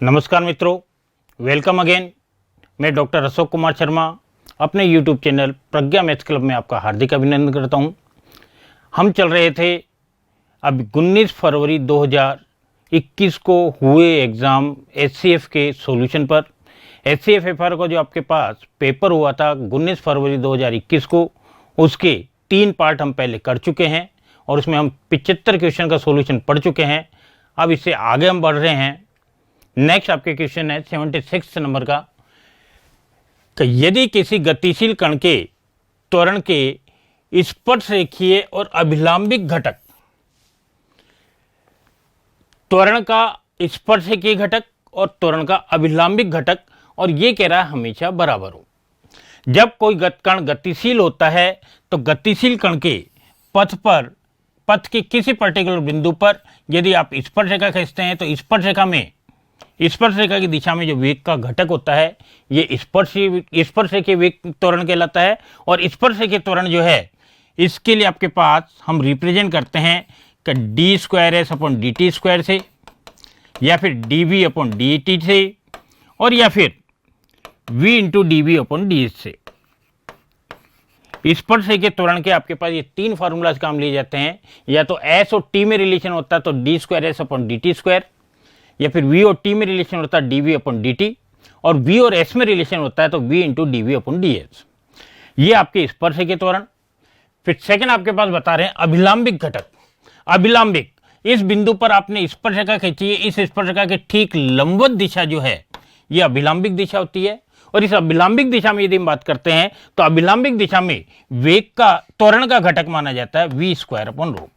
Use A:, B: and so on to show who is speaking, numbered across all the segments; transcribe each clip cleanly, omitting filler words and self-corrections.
A: नमस्कार मित्रों, welcome again. मैं डॉक्टर अशोक कुमार शर्मा अपने यूट्यूब चैनल प्रज्ञा मैथ्स क्लब में आपका हार्दिक अभिनंदन करता हूं। हम चल रहे थे अब 19 फरवरी 2021 को हुए एग्ज़ाम एचसीएफ के सॉल्यूशन पर। एचसीएफ एफआर का जो आपके पास पेपर हुआ था 19 फरवरी 2021 को, उसके 3 पार्ट हम पहले कर चुके हैं और उसमें हम 75 क्वेश्चन का सॉल्यूशन पढ़ चुके हैं। अब इससे आगे हम बढ़ रहे हैं। नेक्स्ट आपके क्वेश्चन है 76 नंबर का कि यदि किसी गतिशील कण के त्वरण के स्पर्शरेखीय और अभिलंबिक घटक, त्वरण का स्पर्शरेखीय घटक और त्वरण का अभिलंबिक घटक, और ये कह रहा है हमेशा बराबर हो। जब कोई कण गतिशील होता है तो गतिशील कण के पथ के किसी पर्टिकुलर बिंदु पर यदि आप स्पर्शरेखा खींचते हैं तो स्पर्शरेखा की दिशा में जो वेग का घटक होता है ये स्पर्शरेखीय वेग त्वरण कहलाता है। और स्पर्शरेखीय त्वरण जो है इसके लिए आपके पास हम रिप्रेजेंट करते हैं कि d²s/dt² से, या फिर dv/dt से, और या फिर v/dv/ds से। स्पर्शरेखीय त्वरण के आपके पास ये 3 फार्मूलाज काम लिए जाते हैं। या तो s और t में रिलेशन होता है तो d²s/dt², या फिर v और t में रिलेशन होता है dv/dt, और v और s में रिलेशन होता है तो v/dv/ds। ये आपके स्पर्शरेखीय त्वरण। फिर सेकंड आपके पास बता रहे हैं अभिलंबिक घटक। अभिलंबिक, इस बिंदु पर आपने स्पर्शरेखा खींची है, इस स्पर्शरेखा के ठीक लंबवत दिशा जो है ये अभिलंबिक दिशा होती है। और इस अभिलंबिक दिशा में यदि हम बात करते हैं तो अभिलंबिक दिशा में वेग का त्वरण का घटक माना जाता है v²/ρ।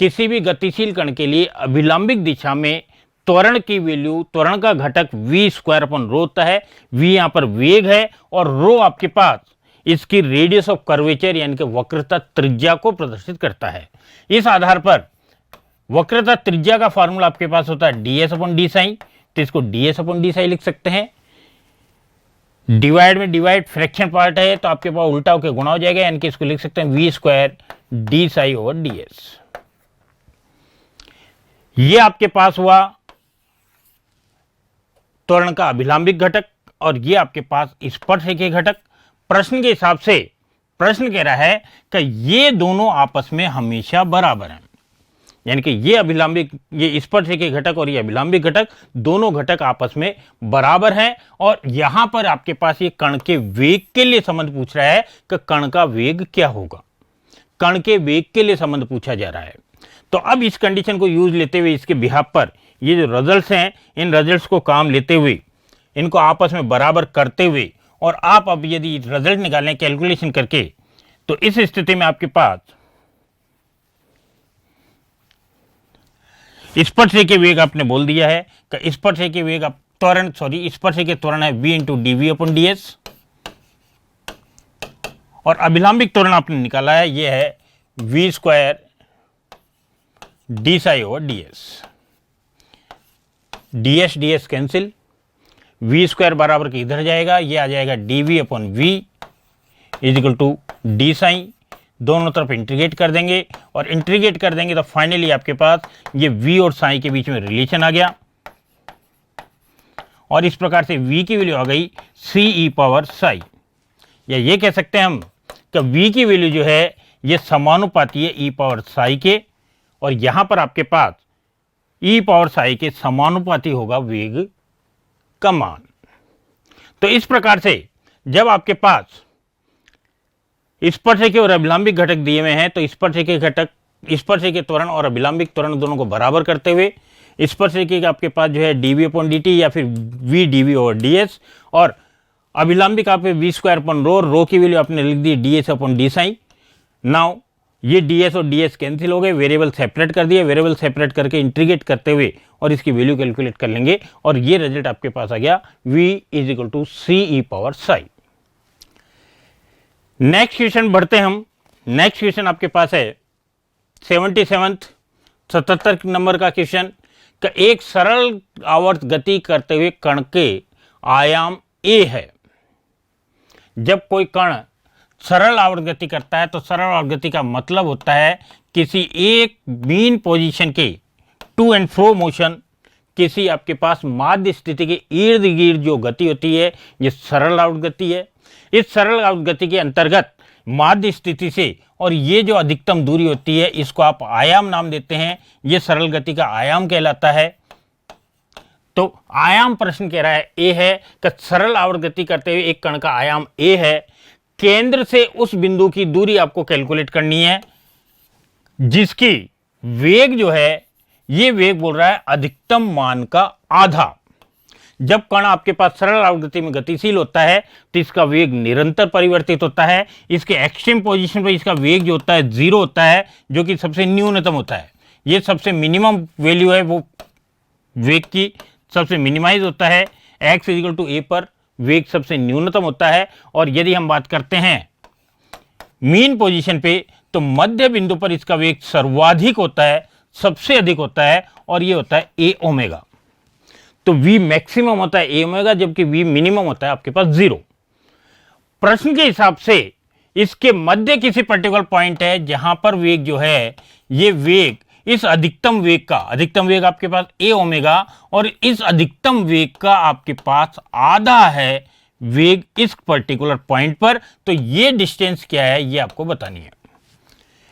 A: किसी भी गतिशील कण के लिए अभिलंबिक दिशा में त्वरण की वैल्यू, त्वरण का घटक v²/ρ होता है। v यहां पर वेग है और ρ आपके पास इसकी रेडियस ऑफ कर्वेचर यानी कि वक्रता त्रिज्या को प्रदर्शित करता है। इस आधार पर वक्रता त्रिज्या का फॉर्मूला आपके पास होता है ds/dसाइन, तो इसको ds/dसाइन लिख सकते हैं। डिवाइड में डिवाइड फ्रैक्शन पार्ट है तो आपके पास उल्टा होकर गुणा हो जाएगा, यानी कि इसको लिख सकते हैं v² dψ/ds। ये आपके पास हुआ त्वरण का अभिलंबिक घटक और ये आपके पास स्पर्शरेखीय घटक। प्रश्न के हिसाब से प्रश्न कह रहा है कि ये दोनों आपस में हमेशा बराबर हैं, यानी कि ये स्पर्शरेखीय घटक और ये अभिलंबिक घटक, दोनों घटक आपस में बराबर हैं। और यहां पर आपके पास ये कण के वेग के लिए संबंध पूछ रहा है कि कण का वेग क्या होगा। कण के वेग के लिए संबंध पूछा जा रहा है। तो अब इस कंडीशन को यूज लेते हुए इसके बिहाफ पर ये जो रिजल्ट्स हैं, इन रिजल्ट्स को काम लेते हुए, इनको आपस में बराबर करते हुए, और आप अब यदि रिजल्ट निकालें कैलकुलेशन करके, तो इस स्थिति में आपके पास स्पर्शरेखीय वेग आपने बोल दिया है कि स्पर्शरेखीय वेग स्पर्शरेखीय त्वरण है v/dv/ds, और अभिलंबिक त्वरण आपने निकाला है ये है v² dψ/ds। ds cancel, v² बराबर के इधर जाएगा, ये आ जाएगा dv/v = dψ। दोनों तरफ इंटीग्रेट कर देंगे, और इंटीग्रेट कर देंगे तो फाइनली आपके पास ये v और ψ के बीच में रिलेशन आ गया, और इस प्रकार से v की वैल्यू आ गई ce⁻ψ। या ये कह सकते हैं हम कि v की वैल्यू जो है ये समानुपाती है e⁻ψ के, और यहां पर आपके पास e⁻ψ के समानुपाती होगा वेग का मान। तो इस प्रकार से जब आपके पास स्पर्शरेखीय और अभिलंबिक घटक दिए हुए हैं तो स्पर्शरेखीय त्वरण और अभिलंबिक त्वरण दोनों को बराबर करते हुए स्पर्शरेखीय आपके पास जो है dv/dt या फिर v/dv/ds, और अभिलंबिक आप v²/ρ की वैल्यू आपने लिख दी ds/dψ। नाउ ये ds और ds कैंसिल हो गए, वेरिएबल सेपरेट कर दिए, वेरिएबल सेपरेट करके इंटीग्रेट करते हुए और इसकी वैल्यू कैलकुलेट कर लेंगे, और ये रिजल्ट आपके पास आ गया v = ce⁻ψ। नेक्स्ट क्वेश्चन बढ़ते हम। नेक्स्ट क्वेश्चन आपके पास है 77 नंबर का क्वेश्चन का एक सरल आवर्त गति करते हुए कण के आयाम a है। जब कोई कण सरल आवर्त गति करता है तो सरल आवर्त गति का मतलब होता है किसी एक मीन पोजीशन के टू एंड फ्रो मोशन किसी आपके पास माध्य स्थिति के इर्द गिर्द जो गति होती है ये सरल आवर्त गति है। इस सरल आवर्त गति के अंतर्गत माध्य स्थिति से और ये जो अधिकतम दूरी होती है इसको आप आयाम नाम देते हैं, ये सरल गति का आयाम कहलाता है। तो आयाम प्रश्न कह रहा है ए है कि सरल आवर्त गति करते हुए एक कण का आयाम ए है, केंद्र से उस बिंदु की दूरी आपको कैलकुलेट करनी है जिसकी वेग जो है ये वेग बोल रहा है अधिकतम मान का आधा। जब कण आपके पास सरल आवर्त गति में गतिशील होता है तो इसका वेग निरंतर परिवर्तित होता है, इसके एक्सट्रीम पोजीशन पर इसका वेग जो होता है 0 होता है, जो कि सबसे न्यूनतम होता है। ये सबसे मिनिमम वैल्यू है वो वेग की, सबसे मिनिमाइज होता है। x इक्वल टू a पर वेग सबसे न्यूनतम होता है। और यदि हम बात करते हैं मीन पोजीशन पे तो मध्य बिंदु पर इसका वेग सर्वाधिक होता है, सबसे अधिक होता है, और ये होता है a ओमेगा। तो v मैक्सिमम होता है a ओमेगा, जबकि v मिनिमम होता है आपके पास 0। प्रश्न के हिसाब से इसके मध्य किसी पर्टिकुलर पॉइंट है जहां पर वेग जो है ये वेग इस अधिकतम वेग आपके पास a ओमेगा, और इस अधिकतम वेग का आपके पास आधा है वेग इस पर्टिकुलर पॉइंट पर। तो ये डिस्टेंस क्या है ये आपको बतानी है।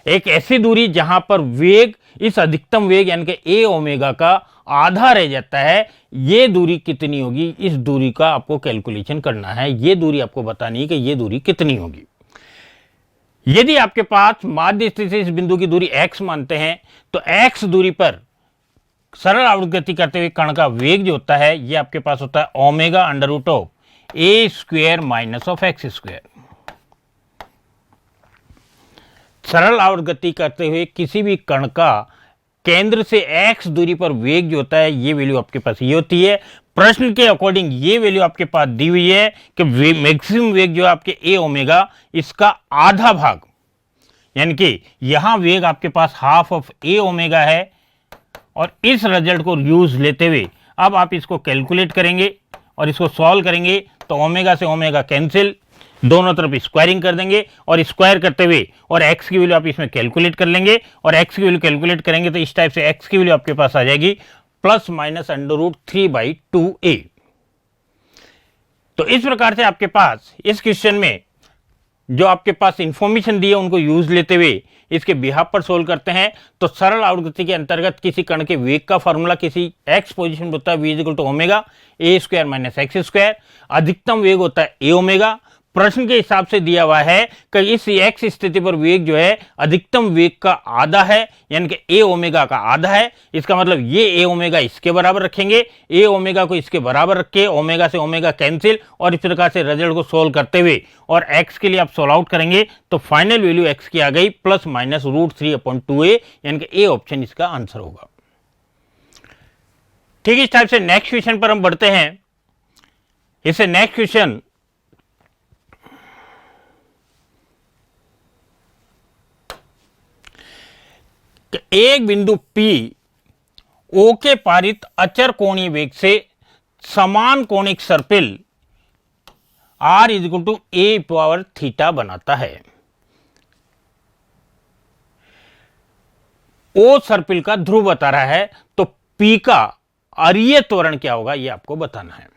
A: एक ऐसी दूरी जहां पर वेग इस अधिकतम वेग यानी कि a ओमेगा का आधा रह जाता है, ये दूरी कितनी होगी, इस दूरी का आपको कैलकुलेशन करना है। ये दूरी आपको बतानी है कि ये दूरी कितनी होगी। यदि आपके पास माध्य स्थिति से इस बिंदु की दूरी x मानते हैं तो x दूरी पर सरल आवर्त गति करते हुए कण का वेग जो होता है ये आपके पास होता है omega under root of a square minus of x square. सरल आवर्त गति करते हुए किसी भी कण का केंद्र से x दूरी पर वेग जो होता है ये वैल्यू आपके पास ये होती है। प्रश्न के अकॉर्डिंग ये वैल्यू आपके पास दी हुई है कि मैक्सिमम वेग जो है आपके a ओमेगा इसका आधा भाग, यानी कि यहां वेग आपके पास हाफ ऑफ a ओमेगा है। और इस रिजल्ट को यूज लेते हुए अब आप इसको कैलकुलेट करेंगे और इसको सॉल्व करेंगे तो ओमेगा से ओमेगा कैंसिल, दोनों तरफ स्क्वायरिंग कर देंगे और स्क्वायर करते हुए और x की वैल्यू आप इसमें कैलकुलेट कर लेंगे। और x की वैल्यू कैलकुलेट करेंगे तो इस टाइप से x की वैल्यू आपके पास आ जाएगी plus minus under root 3/2a। तो इस प्रकार से आपके पास इस क्वेश्चन में जो आपके पास इंफॉर्मेशन दी है उनको यूज लेते हुए इसके बिहाफ पर सोल्व करते हैं। तो सरल आवर्त गति के अंतर्गत किसी कण के वेग का फॉर्मूला किसी x पोजीशन होता है v equal to omega a square minus x square. अधिकतम वेग होता है a ओमेगा। प्रश्न के हिसाब से दिया हुआ है कि इस x स्थिति पर वेग जो है अधिकतम वेग का आधा है, यानी कि a ओमेगा का आधा है। इसका मतलब ये a ओमेगा इसके बराबर रखेंगे, a ओमेगा को इसके बराबर रख के ओमेगा से ओमेगा कैंसिल, और इस प्रकार से रिजल्ट को सोल्व करते हुए और x के लिए आप सोल्व आउट करेंगे तो फाइनल वैल्यू x की आ गई प्लस माइनस रूट 3/2a, यानी कि a ऑप्शन इसका आंसर होगा। ठीक, इस टाइप से नेक्स्ट क्वेश्चन पर हम बढ़ते हैं। इससे नेक्स्ट क्वेश्चन एक बिंदु P O के पारित अचर कोणीय वेग से समान कोणिक सर्पिल R equal to a power theta बनाता है। O सर्पिल का ध्रुव बता रहा है, तो P का अरीय त्वरण क्या होगा ये आपको बताना है।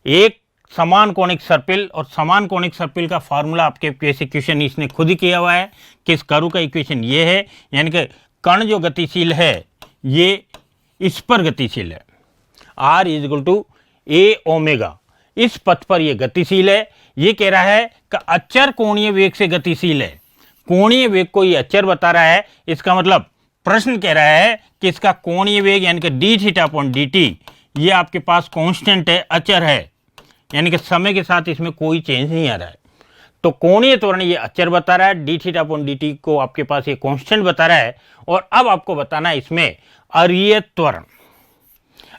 A: एक समान कोणिक सर्पिल, और समान कोणिक सर्पिल का फॉर्मूला आपके क्वेश्चन इसने खुद ही किया हुआ है कि इस कर्व का इक्वेशन ये है, यानी कि कण जो गतिशील है ये इस पर गतिशील है, r equal to a omega, इस पथ पर ये गतिशील है। ये कह रहा है कि अचर कोणीय वेग से गतिशील है, कोणीय वेग को ये अचर बता रहा है। इसका मतलब प्रश्न कह रहा है कि इसका कोणीय वेग यानी कि D theta upon D T ये आपके पास कांस्टेंट है, अचर है, यानी कि समय के साथ इसमें कोई चेंज नहीं आ रहा है। तो कोणीय त्वरण ये अचर बता रहा है, D theta upon D T को आपके पास ये कांस्टेंट बता रहा है। और अब आपको बताना है इसमें अरीय त्वरण।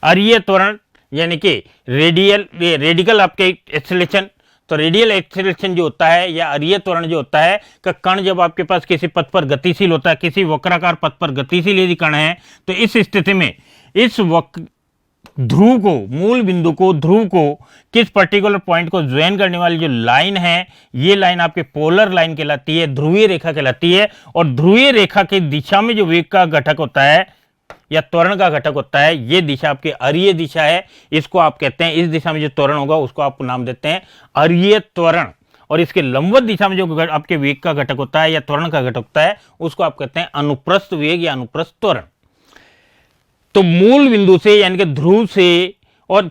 A: अरीय त्वरण यानी कि रेडिकल आपके एक्सेलरेशन। तो रेडियल एक्सेलरेशन जो होता है या अरीय त्वरण जो होता है कि कण जब आपके पास किसी पथ पर गतिशील होता है, किसी वक्राकार पथ पर गतिशील यदि कण है, तो इस स्थिति में इस ध्रुव को, मूल बिंदु को, ध्रुव को किस पर्टिकुलर पॉइंट को ज्वाइन करने वाली जो लाइन है ये लाइन आपके पोलर लाइन कहलाती है, ध्रुवीय रेखा कहलाती है। और ध्रुवीय रेखा की दिशा में जो वेग का घटक होता है या त्वरण का घटक होता है, ये दिशा आपकी अरीय दिशा है, इसको आप कहते हैं, इस दिशा में जो त्वरण होगा उसको आप नाम देते हैं अरीय त्वरण। और इसके लंबवत दिशा में जो आपके वेग का घटक होता है या त्वरण का घटक होता है उसको आप कहते हैं अनुप्रस्थ वेग या अनुप्रस्थ त्वरण। तो मूल बिंदु से यानी कि ध्रुव से और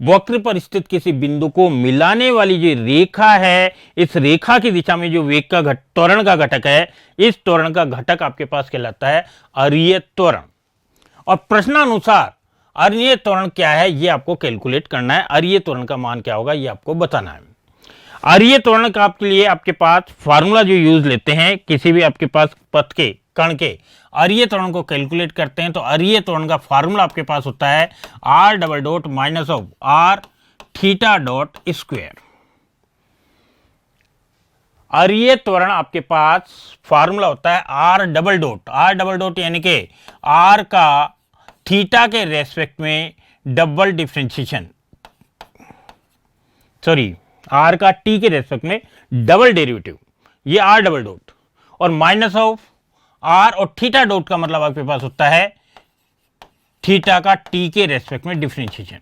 A: वक्र पर स्थित किसी बिंदु को मिलाने वाली जो रेखा है, इस रेखा की दिशा में जो वेग का त्वरण का घटक है, इस त्वरण का घटक आपके पास कहलाता है अरीय त्वरण। और प्रश्नानुसार अरीय त्वरण क्या है ये आपको कैलकुलेट करना है, अरीय त्वरण का मान क्या होगा ये आपको बताना है। अरीय त्वरण का आपके लिए आपके पास फार्मूला जो यूज लेते हैं, किसी भी आपके पास पथ के कण के अरीय त्वरण को कैलकुलेट करते हैं, तो अरीय त्वरण का फार्मूला आपके पास होता है r double dot minus of r theta dot square. अरीय त्वरण आपके पास फार्मूला होता है r डबल डॉट यानी कि r का थीटा के रेस्पेक्ट में डबल डिफरेंशिएशन, सॉरी r का t के रेस्पेक्ट में डबल डेरिवेटिव, ये r डबल डॉट, और माइनस ऑफ r और थीटा डॉट का मतलब आपके पास होता है थीटा का t के रेस्पेक्ट में डिफरेंशिएशन।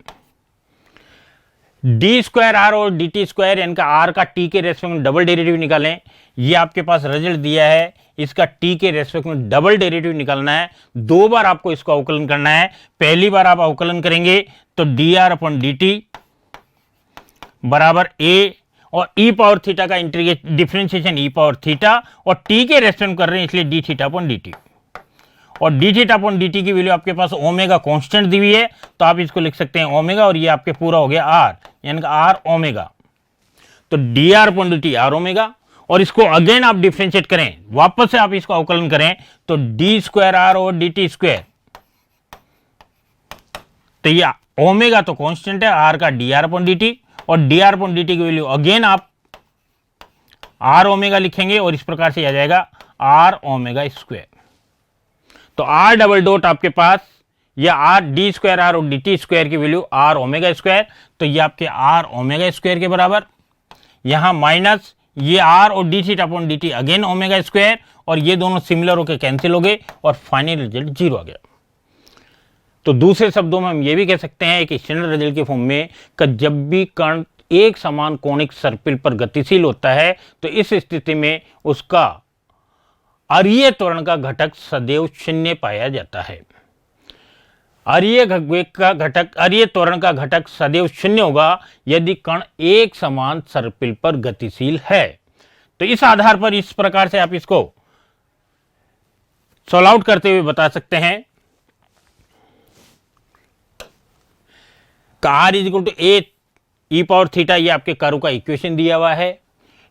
A: डी स्क्वायर आर और डी टी स्क्वायर यानी कि r का t के रेस्पेक्ट में डबल डेरिवेटिव निकालें, ये आपके पास रिजल्ट दिया है, इसका t के रेस्पेक्ट में डबल डेरिवेटिव निकालना है। दो बार आपको इसका अवकलन करना है। पहली बार आप अवकलन करेंगे तो D R upon D T बराबर a और e पावर थीटा का integrate differentiation e power theta, और t के रेस्पेक्ट कर रहे हैं इसलिए D theta upon D T, और D theta upon D T की वैल्यू आपके पास ओमेगा कांस्टेंट दी हुई है, तो आप इसको लिख सकते हैं ओमेगा, और ये आपके पूरा हो गया r यानी कि r ओमेगा। तो D R upon D T R omega, और इसको अगेन आप डिफरेंशिएट करें, वापस से आप इसको अवकलन करें तो डी स्क्वायर आर और डी टी स्क्वायर, तो ये ओमेगा तो कांस्टेंट है, r का D R upon D T, और D R upon D T की वैल्यू अगेन आप r ओमेगा लिखेंगे, और इस प्रकार से आ जाएगा r ओमेगा स्क्वायर। तो r डबल डॉट आपके पास या r डी स्क्वायर आर और डी टी स्क्वायर की वैल्यू r ओमेगा स्क्वायर, तो ये आपके r ओमेगा स्क्वायर के बराबर, यहां माइनस ये r और D theta upon D T again omega square, और ये दोनों सिमिलर होकर कैंसिल हो गए और फाइनल रिजल्ट 0 आ गया। तो दूसरे शब्दों में हम ये भी कह सकते हैं एक स्टैंडर्ड रिजल्ट के फॉर्म में कि जब भी कण एक समान कोणिक सर्पिल पर गतिशील होता है तो इस स्थिति में उसका अरीय त्वरण का घटक सदैव शून्य पाया जाता है। अरीय त्वरण का घटक सदैव शून्य होगा यदि कण एक समान सर्पिल पर गतिशील है। तो इस आधार पर इस प्रकार से आप इसको सॉल्व आउट करते हुए बता सकते हैं r equal to A E power theta, ये आपके कर्व का इक्वेशन दिया हुआ है।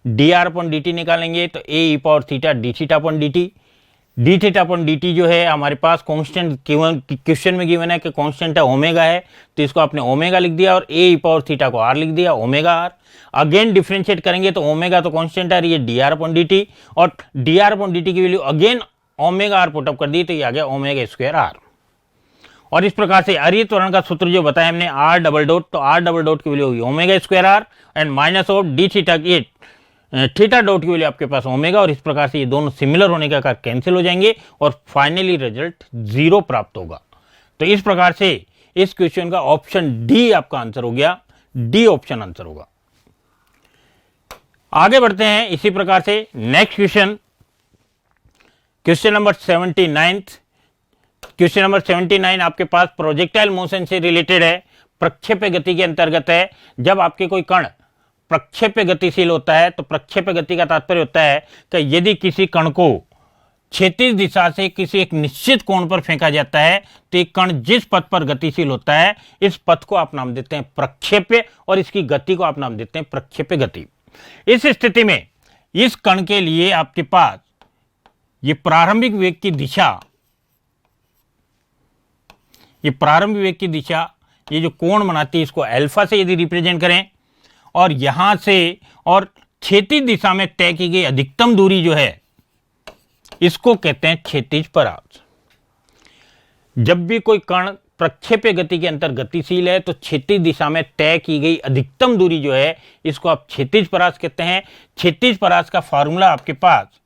A: D R upon D T निकालेंगे तो A E power theta D theta upon D T, D theta upon D T जो है हमारे पास कांस्टेंट क्वेश्चन में गिवन है कि कांस्टेंट है ओमेगा है, तो इसको आपने ओमेगा लिख दिया और ए ई पावर थीटा को आर लिख दिया, ओमेगा आर। अगेन डिफरेंशिएट करेंगे तो ओमेगा तो कांस्टेंट है, ये D R upon D T, और D R upon D T की value again omega R put up कर दी, तो ये आ गया ओमेगा स्क्वायर आर। और इस प्रकार से अरीय त्वरण का सूत्र जो बताया हमने r डबल डॉट, तो r डबल डॉट की वैल्यू होगी omega square R and minus of D theta की थीटा डॉट की वैल्यू आपके पास ओमेगा, और इस प्रकार से ये दोनों सिमिलर होने का कारण कैंसिल हो जाएंगे और फाइनली रिजल्ट 0 प्राप्त होगा। तो इस प्रकार से इस क्वेश्चन का ऑप्शन डी आपका आंसर हो गया, डी ऑप्शन आंसर होगा। आगे बढ़ते हैं इसी प्रकार से next question, question number 79। Question number 79 आपके पास प्रोजेक्टाइल मोशन से रिलेटेड है, प्रक्षेप्य गति के अंतर्गत है। जब आपके कोई कण प्रक्षेप्य गतिशील होता है तो प्रक्षेप्य गति का तात्पर्य होता है कि यदि किसी कण को क्षैतिज दिशा से किसी एक निश्चित कोण पर फेंका जाता है तो एक कण जिस पथ पर गतिशील होता है इस पथ को आप नाम देते हैं प्रक्षेप्य, और इसकी गति को आप नाम देते हैं प्रक्षेप्य गति। इस स्थिति में इस कण के लिए आपके पास ये प्रारंभिक वेग की दिशा, ये प्रारंभिक वेग की दिशा, ये जो कोण बनाती है इसको अल्फा से यदि रिप्रेजेंट करें, और यहां से और क्षैतिज दिशा में तय की गई अधिकतम दूरी जो है इसको कहते हैं क्षैतिज परास। जब भी कोई कण प्रक्षेप्य गति के अंतर गतिशील है तो क्षैतिज दिशा में तय की गई अधिकतम दूरी जो है इसको आप क्षैतिज परास कहते हैं। क्षैतिज परास का फॉर्मूला आपके पास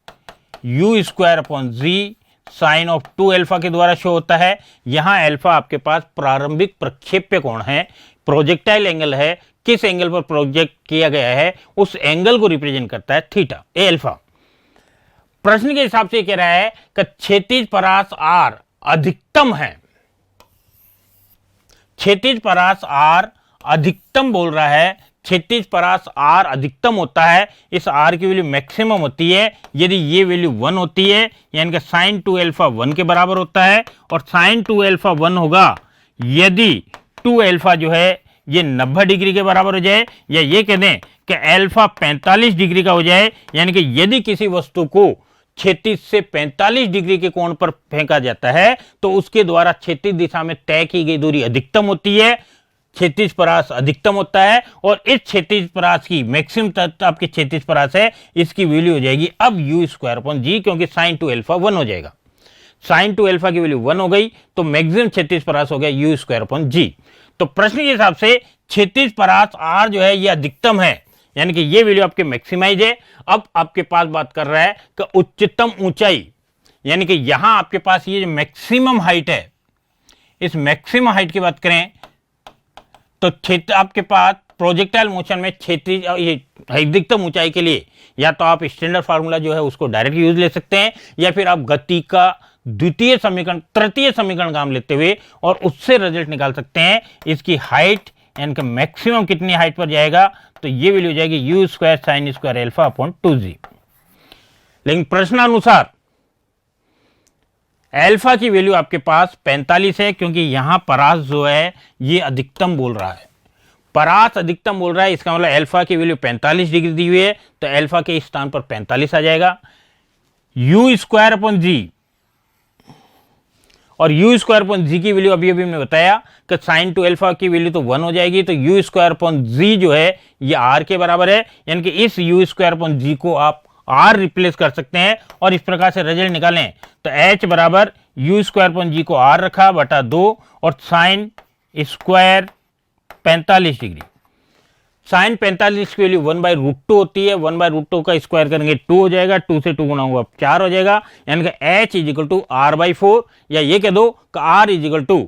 A: u square upon G sine of 2 alpha के द्वारा शो होता है। यहां अल्फा आपके पास प्रारंभिक प्रक्षेप्य कोण है, प्रोजेक्टाइल एंगल है, किस एंगल पर प्रोजेक्ट किया गया है उस एंगल को रिप्रेजेंट करता है थीटा, ए अल्फा। प्रश्न के हिसाब से कह रहा है कि क्षैतिज परास आर अधिकतम है, क्षैतिज परास आर अधिकतम बोल रहा है, क्षैतिज परास आर अधिकतम होता है, इस आर की वैल्यू मैक्सिमम होती है यदि ये वैल्यू 1 होती है, यानी कि साइन 2 अल्फा 1 के बराबर होता है, और साइन 2 अल्फा 1 होगा यदि 2 अल्फा जो है ये 90 डिग्री के बराबर हो जाए, या ये कह दें कि अल्फा 45 डिग्री का हो जाए, यानी कि यदि किसी वस्तु को क्षैतिज से 45 डिग्री के कोण पर फेंका जाता है तो उसके द्वारा क्षैतिज दिशा में तय की गई दूरी अधिकतम होती है, क्षैतिज परास अधिकतम होता है, और इस क्षैतिज परास की मैक्सिमम तत्व आपकी क्षैतिज परास है, इसकी वैल्यू हो जाएगी अब यू स्क्वायर अपॉन जी, क्योंकि साइन 2 अल्फा 1 हो जाएगा। साइन 2 अल्फा की वैल्यू 1 हो गई तो मैक्सिमम क्षैतिज परास हो गया यू स्क्वायर अपॉन जी। तो प्रश्न के हिसाब से क्षैतिज परास आर जो है ये अधिकतम है, यानी कि ये वैल्यू आपके मैक्सिमाइज है। अब आपके पास बात कर रहा है कि उच्चतम ऊंचाई, यानी कि यहां आपके पास ये जो मैक्सिमम हाइट है, इस मैक्सिमम हाइट की बात करें तो क्षेत्र आपके पास प्रोजेक्टाइल मोशन में क्षैतिज ये अधिकतम ऊंचाई के लिए या तो आप स्टैंडर्ड फार्मूला जो है उसको डायरेक्ट यूज ले सकते हैं, या फिर आप गति का द्वितीय समीकरण तृतीय समीकरण काम लेते हुए और उससे रिजल्ट निकाल सकते हैं। इसकी हाइट यानी कि मैक्सिमम कितनी हाइट पर जाएगा, तो ये वैल्यू हो जाएगी you square sine square alpha upon 2g। लेकिन प्रश्नानुसार अल्फा की वैल्यू आपके पास 45 है, क्योंकि यहां परास जो है ये अधिकतम बोल रहा है, परास अधिकतम बोल रहा है, इसका मतलब अल्फा की वैल्यू 45 डिग्री दी हुई है, तो अल्फा के स्थान पर 45 आ जाएगा। यू स्क्वायर अपॉन जी, और यू स्क्वायर अपॉन जी की वैल्यू अभी अभी हमने बताया कि साइन 2 अल्फा की वैल्यू तो 1 हो जाएगी, तो यू स्क्वायर अपॉन जी जो है ये आर के बराबर है, यानी कि इस यू स्क्वायर अपॉन जी को आप आर रिप्लेस कर सकते हैं और इस प्रकार से रिजल्ट निकालें। तो एच बराबर यू स्क्वायर अपॉन जी को आर रखा बटा 2 और साइन स्क्वायर 45 डिग्री, साइन 45 की वैल्यू 1/√2 होती है, 1/√2 का स्क्वायर करेंगे 2 हो जाएगा, 2 से 2 गुणा हुआ 4 हो जाएगा, यानी कि h is equal to r/4, या ये कह दो कि r is equal to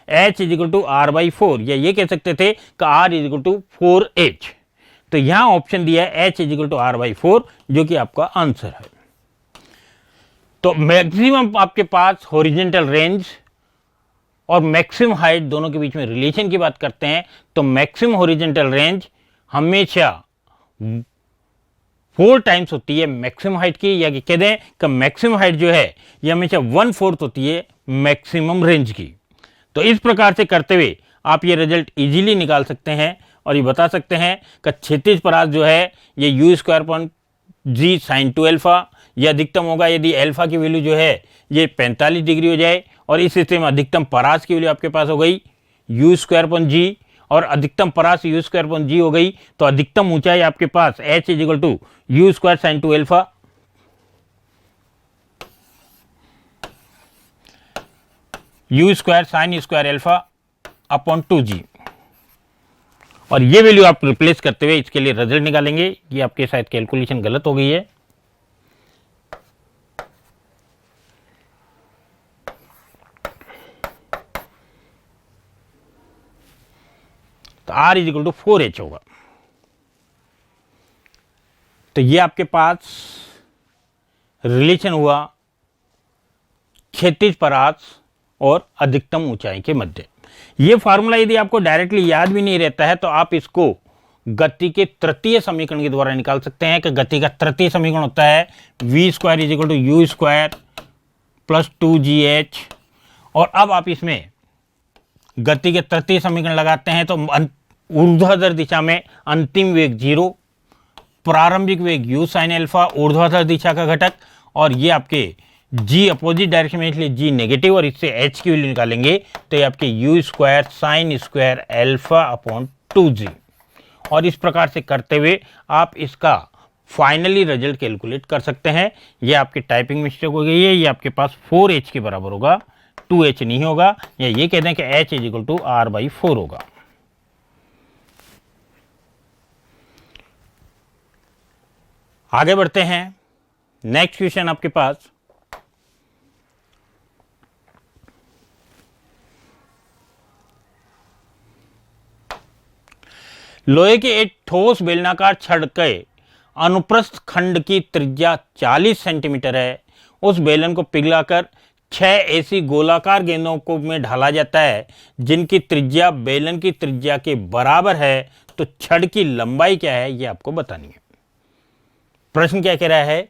A: h is equal to r/4, या ये कह सकते थे कि r is equal to 4h। तो यहां ऑप्शन दिया है h is equal to r/4, जो कि आपका आंसर है। तो मैक्सिमम आपके पास हॉरिजॉन्टल रेंज और मैक्सिमम हाइट दोनों के बीच में रिलेशन की बात करते हैं, तो मैक्सिमम हॉरिजॉन्टल रेंज हमेशा 4 टाइम्स होती है मैक्सिमम हाइट की, या कह दें कि मैक्सिमम हाइट जो है ये हमेशा 1/4 होती है मैक्सिमम रेंज की। तो इस प्रकार से करते हुए आप ये रिजल्ट इजीली निकाल सकते हैं और ये बता सकते हैं कि क्षैतिज परास जो है ये U square upon G sine 2 alpha, ये अधिकतम होगा यदि अल्फा की वैल्यू जो है ये 45 डिग्री हो जाए, और इस स्थिति में अधिकतम परास की वैल्यू आपके पास हो गई यू स्क्वायर अपॉन जी, और अधिकतम परास यू स्क्वायर अपॉन जी हो गई, तो अधिकतम ऊंचाई आपके पास h is equal to U square sine 2 alpha U square sine square alpha upon 2g, और ये वैल्यू आप रिप्लेस करते हुए इसके लिए रिजल्ट निकालेंगे। ये आपके शायद कैलकुलेशन गलत हो गई है, तो r is equal to 4h होगा। तो ये आपके पास रिलेशन हुआ क्षैतिज परास और अधिकतम ऊंचाई के मध्य। ये फार्मूला यदि आपको डायरेक्टली याद भी नहीं रहता है तो आप इसको गति के तृतीय समीकरण के द्वारा निकाल सकते हैं कि गति का तृतीय समीकरण होता है v square is equal to U square plus 2gh, और अब आप इसमें गति के तृतीय समीकरण लगाते हैं तो ऊर्ध्वाधर दिशा में अंतिम वेग 0, प्रारंभिक वेग u साइन अल्फा ऊर्ध्वाधर दिशा का घटक, और ये आपके g अपोजिट डायरेक्शन में इसलिए g नेगेटिव, और इससे h की वैल्यू निकालेंगे तो ये आपके you square sine square alpha upon 2g, और इस प्रकार से करते हुए आप इसका फाइनली रिजल्ट कैलकुलेट कर सकते हैं। ये आपकी टाइपिंग मिस्टेक हो गई है, ये आपके पास 4h के बराबर होगा, 2h नहीं होगा, या ये कह दें कि h is equal to r/4 होगा। आगे बढ़ते हैं। नेक्स्ट क्वेश्चन आपके पास लोहे के एक ठोस बेलनाकार छड़ के अनुप्रस्थ खंड की त्रिज्या 40 सेंटीमीटर है। उस बेलन को पिघलाकर 6 ऐसी गोलाकार गेंदों को में ढाला जाता है जिनकी त्रिज्या बेलन की त्रिज्या के बराबर है, तो छड़ की लंबाई क्या है ये आपको बतानी है। प्रश्न क्या कह रहा है?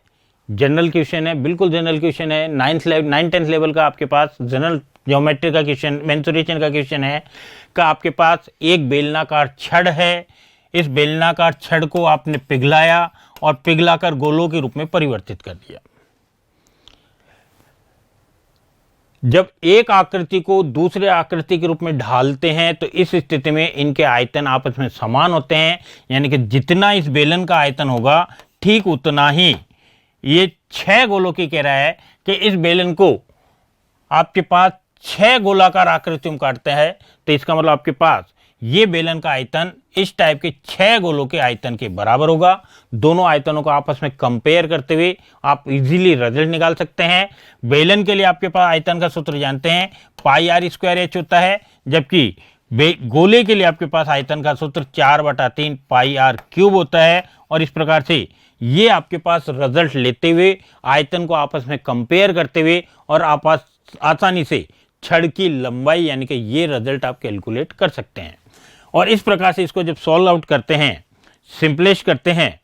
A: जनरल क्वेश्चन है, बिल्कुल जनरल क्वेश्चन है। 9th लेवल का आपके पास जनरल ज्योमेट्री का क्वेश्चन, मेंसुरेशन का क्वेश्चन है का आपके पास एक बेलनाकार छड़ है। इस बेलनाकार छड़ को आपने पिघलाया और पिघलाकर गोलों के रूप में परिवर्तित कर दिया। जब एक आकृति को दूसरे आकृति के रूप में ढालते हैं तो इस स्थिति में इनके आयतन आपस में समान होते हैं, यानी कि जितना इस बेलन का आयतन होगा ठीक उतना ही ये 6 गोलों की कह रहा है कि इस बेलन को आपके पास 6 गोलाकार आकृतियों में काटते हैं, तो इसका मतलब आपके पास ये बेलन का आयतन इस टाइप के 6 गोलों के आयतन के बराबर होगा। दोनों आयतनों को आपस में कंपेयर करते हुए आप इजीली रिजल्ट निकाल सकते हैं। बेलन के लिए आपके पास आयतन का सूत्र जानते हैं, पाई आर स्क्वायर एच होता है, जबकि गोले के लिए आपके पास आयतन का सूत्र 4/3 पाई आर क्यूब होता है। और इस प्रकार से ये आपके पास रिजल्ट लेते हुए आयतन को आपस में कंपेयर करते हुए और आप आसानी से छड़ की लंबाई यानी कि ये रिजल्ट आप कैलकुलेट कर सकते हैं। और इस प्रकार से इसको जब सॉल्व आउट करते हैं, सिंपलिश करते हैं,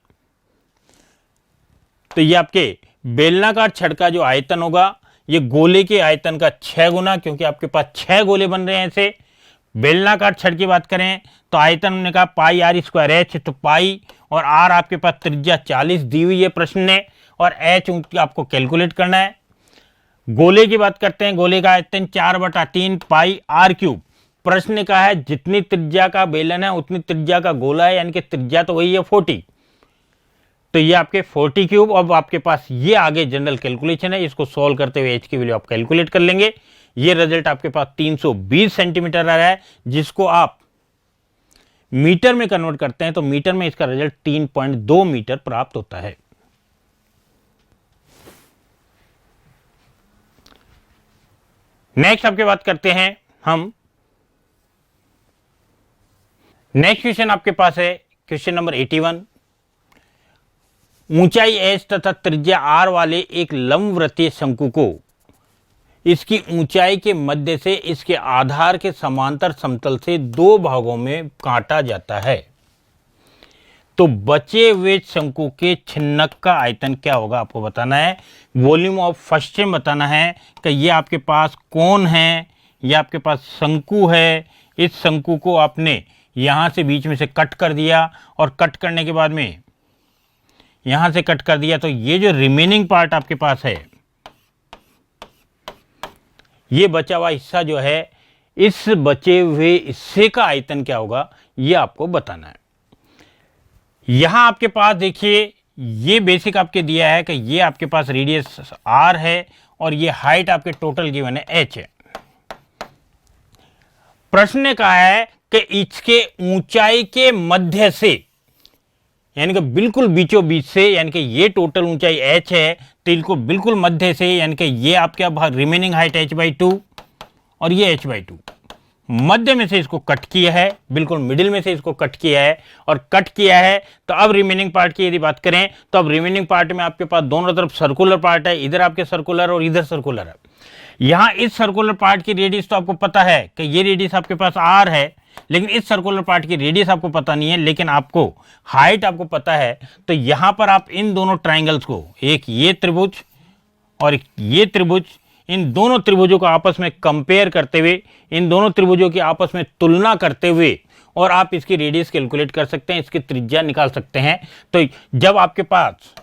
A: तो ये आपके बेलनाकार छड़ का जो आयतन होगा ये गोले के आयतन का 6 गुना, क्योंकि आपके पास 6 गोले बन रहे हैं ऐसे। बेलनाकार छड़ की बात करें तो आयतन हमने कहा पाई आर स्क्वायर एच, तो पाई और आर आपके पास त्रिज्या 40 दी हुई है प्रश्न ने, और एच आपको कैलकुलेट करना है। गोले की बात करते हैं, गोले का आयतन 4/3 पाई आर क्यूब। प्रश्न ने कहा है जितनी त्रिज्या का बेलन है उतनी त्रिज्या का गोला है, यानी कि त्रिज्या तो वही है 40, तो ये आपके 40 क्यूब। अब आपके पास ये आगे जनरल कैलकुलेशन है, इसको सॉल्व करते हुए एच की वैल्यू आप कैलकुलेट कर लेंगे। ये रिजल्ट आपके पास 320 सेंटीमीटर आ रहा है, जिसको आप मीटर में कन्वर्ट करते हैं तो मीटर में इसका रिजल्ट 3.2 मीटर प्राप्त होता है। नेक्स्ट आपके बात करते हैं हम, नेक्स्ट क्वेश्चन आपके पास है क्वेश्चन नंबर 81। ऊंचाई एच तथा त्रिज्या आर वाले एक लंबवृत्तीय शंकु को इसकी ऊंचाई के मध्य से इसके आधार के समांतर समतल से 2 भागों में काटा जाता है, तो बचे हुए शंकु के छिन्नक का आयतन क्या होगा आपको बताना है। वॉल्यूम ऑफ फर्स्ट में बताना है कि ये आपके पास कोण है, ये आपके पास शंकु है। इस शंकु को आपने यहां से बीच में से कट कर दिया, और कट करने के बाद में यहां से कट कर दिया, तो ये जो रिमेनिंग पार्ट आपके पास है, ये बचा हुआ हिस्सा जो है, इस बचे हुए हिस्से का आयतन क्या होगा ये आपको बताना है। यहां आपके पास देखिए ये बेसिक आपके दिया है कि ये आपके पास रेडियस आर है और ये हाइट आपके टोटल गिवन है एच है। प्रश्न ने कहा है कि इसके ऊंचाई के मध्य से, यानी कि बिल्कुल बीचों बीच से, यानी कि ये टोटल ऊंचाई h है, तो इनको बिल्कुल मध्य से, यानी कि ये आपका भाग रिमेनिंग हाइट h/2 और ये h/2, मध्य में से इसको कट किया है, बिल्कुल मिडिल में से इसको कट किया है और कट किया है। तो अब रिमेनिंग पार्ट की यदि बात करें तो अब रिमेनिंग पार्ट में आपके पास दोनों तरफ सर्कुलर पार्ट है, इधर आपके सर्कुलर और इधर सर्कुलर है। यहां इस सर्कुलर पार्ट की रेडियस तो आपको पता है कि ये रेडियस आपके पास r है, लेकिन इस सर्कुलर पार्ट की रेडियस आपको पता नहीं है, लेकिन आपको हाइट आपको पता है। तो यहां पर आप इन दोनों ट्राइंगल्स को, एक ये त्रिभुज और एक ये त्रिभुज, इन दोनों त्रिभुजों को आपस में कंपेयर करते हुए, इन दोनों त्रिभुजों की आपस में तुलना करते हुए, और आप इसकी रेडियस कैलकुलेट कर सकते हैं, इसकी त्रिज्या निकाल सकते हैं। तो जब आपके पास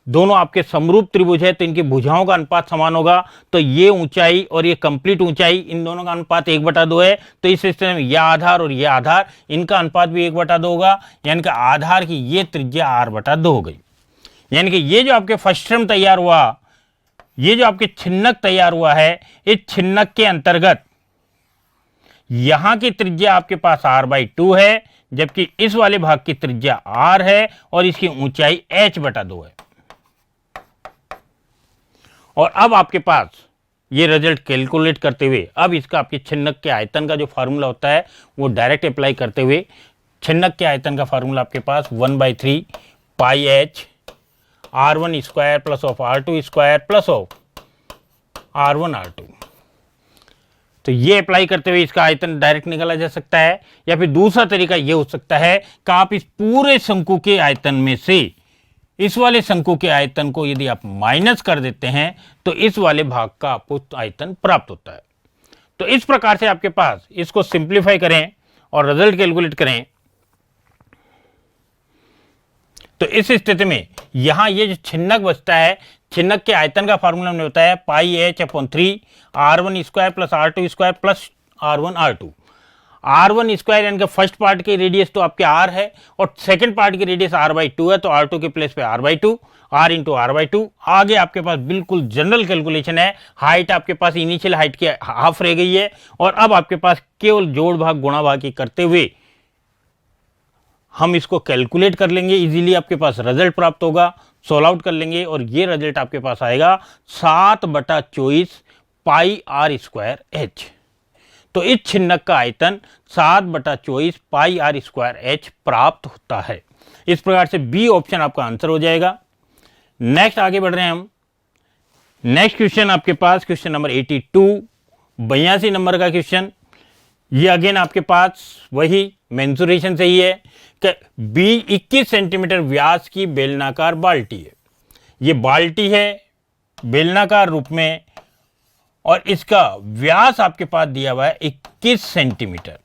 A: दोनों आपके समरूप त्रिभुज है तो इनकी भुजाओं का अनुपात समान होगा, तो ये ऊंचाई और ये कंप्लीट ऊंचाई, इन दोनों का अनुपात 1/2 है। तो इस स्थिति में यह आधार और यह आधार, इनका अनुपात भी 1/2 होगा, यानी कि आधार की ये त्रिज्या r/2 हो गई। यानी कि ये जो आपके फर्स्ट्रम तैयार हुआ, ये जो आपके छिन्नक तैयार हुआ है, इस छिन्नक के अंतर्गत यहां की त्रिज्या आपके पास r/2 है, जबकि इस वाले भाग की त्रिज्या r है और इसकी ऊंचाई h/2 है। और अब आपके पास ये रिजल्ट कैलकुलेट करते हुए, अब इसका आपके छिन्नक के आयतन का जो फार्मूला होता है वो डायरेक्ट अप्लाई करते हुए छिन्नक के आयतन का फार्मूला आपके पास 1/3 pi H R1 square plus of R2 square plus of R1 R2। तो ये अप्लाई करते हुए इसका आयतन डायरेक्ट निकाला जा सकता है, या फिर दूसरा तरीका ये हो सकता है कि आप इस पूरे शंकु के आयतन में से इस वाले शंकु के आयतन को यदि आप माइनस कर देते हैं तो इस वाले भाग का आपको आयतन प्राप्त होता है। तो इस प्रकार से आपके पास इसको सिंप्लीफाई करें और रिजल्ट कैलकुलेट करें, तो इस स्थिति में यहां ये जो छिन्नक बचता है, छिन्नक के आयतन का फार्मूला हमने बताया pi H upon 3 R1 square plus R2 square plus R1 R2। R1 square यानी कि फर्स्ट पार्ट की रेडियस तो आपके R है और सेकंड पार्ट की रेडियस R/2 है, तो R2 के प्लेस पे R/2 R इंटू R/2। आगे आपके पास बिल्कुल जनरल कैलकुलेशन है, हाइट आपके पास इनिशियल हाइट की हाफ रह गई है और अब आपके पास केवल जोड़ भाग गुणा भाग की करते हुए हम इसको कैलकुलेट कर लेंगे, इजीली आपके पास रिजल्ट प्राप्त होगा, सोल्व आउट कर लेंगे और ये रिजल्ट आपके पास आएगा 7/24 पाई R स्क्वायर एच। तो इस छिन्नक का आयतन 7/24 पाई R स्क्वायर एच प्राप्त होता है। इस प्रकार से बी ऑप्शन आपका आंसर हो जाएगा। नेक्स्ट आगे बढ़ रहे हैं हम। नेक्स्ट क्वेश्चन आपके पास क्वेश्चन नंबर 82, 82 नंबर का क्वेश्चन। ये अगेन आपके पास वही मेंसुरेशन से ही है कि बी 21 सेंटीमीटर व्यास की बेलनाकार बाल्टी है। ये बाल्टी है बेलनाकार रूप में और इसका व्यास आपके पास दिया हुआ है 21 सेंटीमीटर।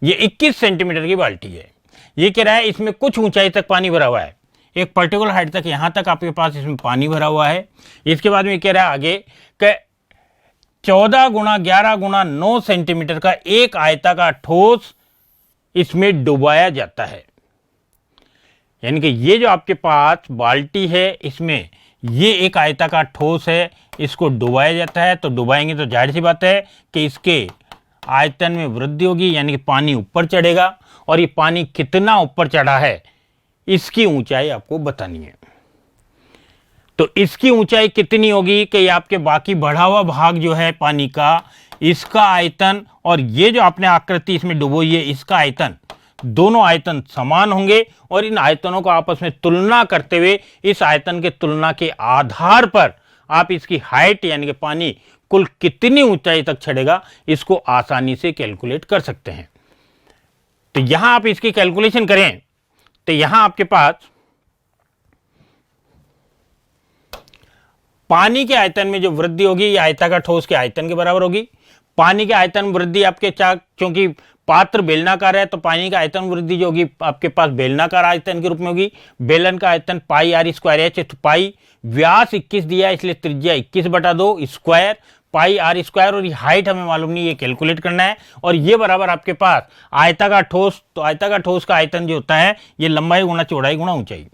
A: ये 21 सेंटीमीटर की बाल्टी है। ये कह रहा है इसमें कुछ ऊंचाई तक पानी भरा हुआ है, एक पर्टिकुलर हाइट तक यहां तक आपके पास इसमें पानी भरा हुआ है। इसके बाद में कह रहा है आगे कि 14 गुणा 11 गुणा 9 सेंटीमीटर का एक आयताकार ठोस इसमें डुबाया जाता है। यानी कि ये जो आपके पास बाल्टी है इसमें ये एक आयताकार ठोस है, इसको डुबाया जाता है। तो डुबाएंगे तो जाहिर सी बात है कि इसके आयतन में वृद्धि होगी, यानी कि पानी ऊपर चढ़ेगा और ये पानी कितना ऊपर चढ़ा है इसकी ऊंचाई आपको बतानी है। तो इसकी ऊंचाई कितनी होगी कि आपके बाकी बढ़ा हुआ भाग जो है पानी का, इसका आयतन और ये जो आपने आकृति इसमें डुबोई है इसका आयतन, दोनों आयतन समान होंगे और इन आयतनों को आपस में तुलना करते हुए इस आयतन के तुलना के आधार पर आप इसकी हाइट यानी कि पानी कुल कितनी ऊंचाई तक चढ़ेगा इसको आसानी से कैलकुलेट कर सकते हैं। तो यहां आप इसकी कैलकुलेशन करें तो यहां आपके पास पानी के आयतन में जो वृद्धि होगी ये आयताकार ठोस के आयतन के बराबर होगी। पानी के आयतन वृद्धि आपके क्योंकि पात्र बेलनाकार है तो पानी का आयतन वृद्धि जो होगी आपके पास बेलनाकार आयतन के रूप में होगी। बेलन का आयतन पाई R स्क्वायर एच, तो पाई व्यास 21 दिया है इसलिए त्रिज्या 21/2 स्क्वायर पाई R स्क्वायर और ये हाइट हमें मालूम नहीं, ये कैलकुलेट करना है। और ये बराबर आपके पास आयताकार ठोस, तो आयताकार ठोस का आयतन जो होता है ये लंबाई गुणा चौड़ाई गुणा ऊंचाई।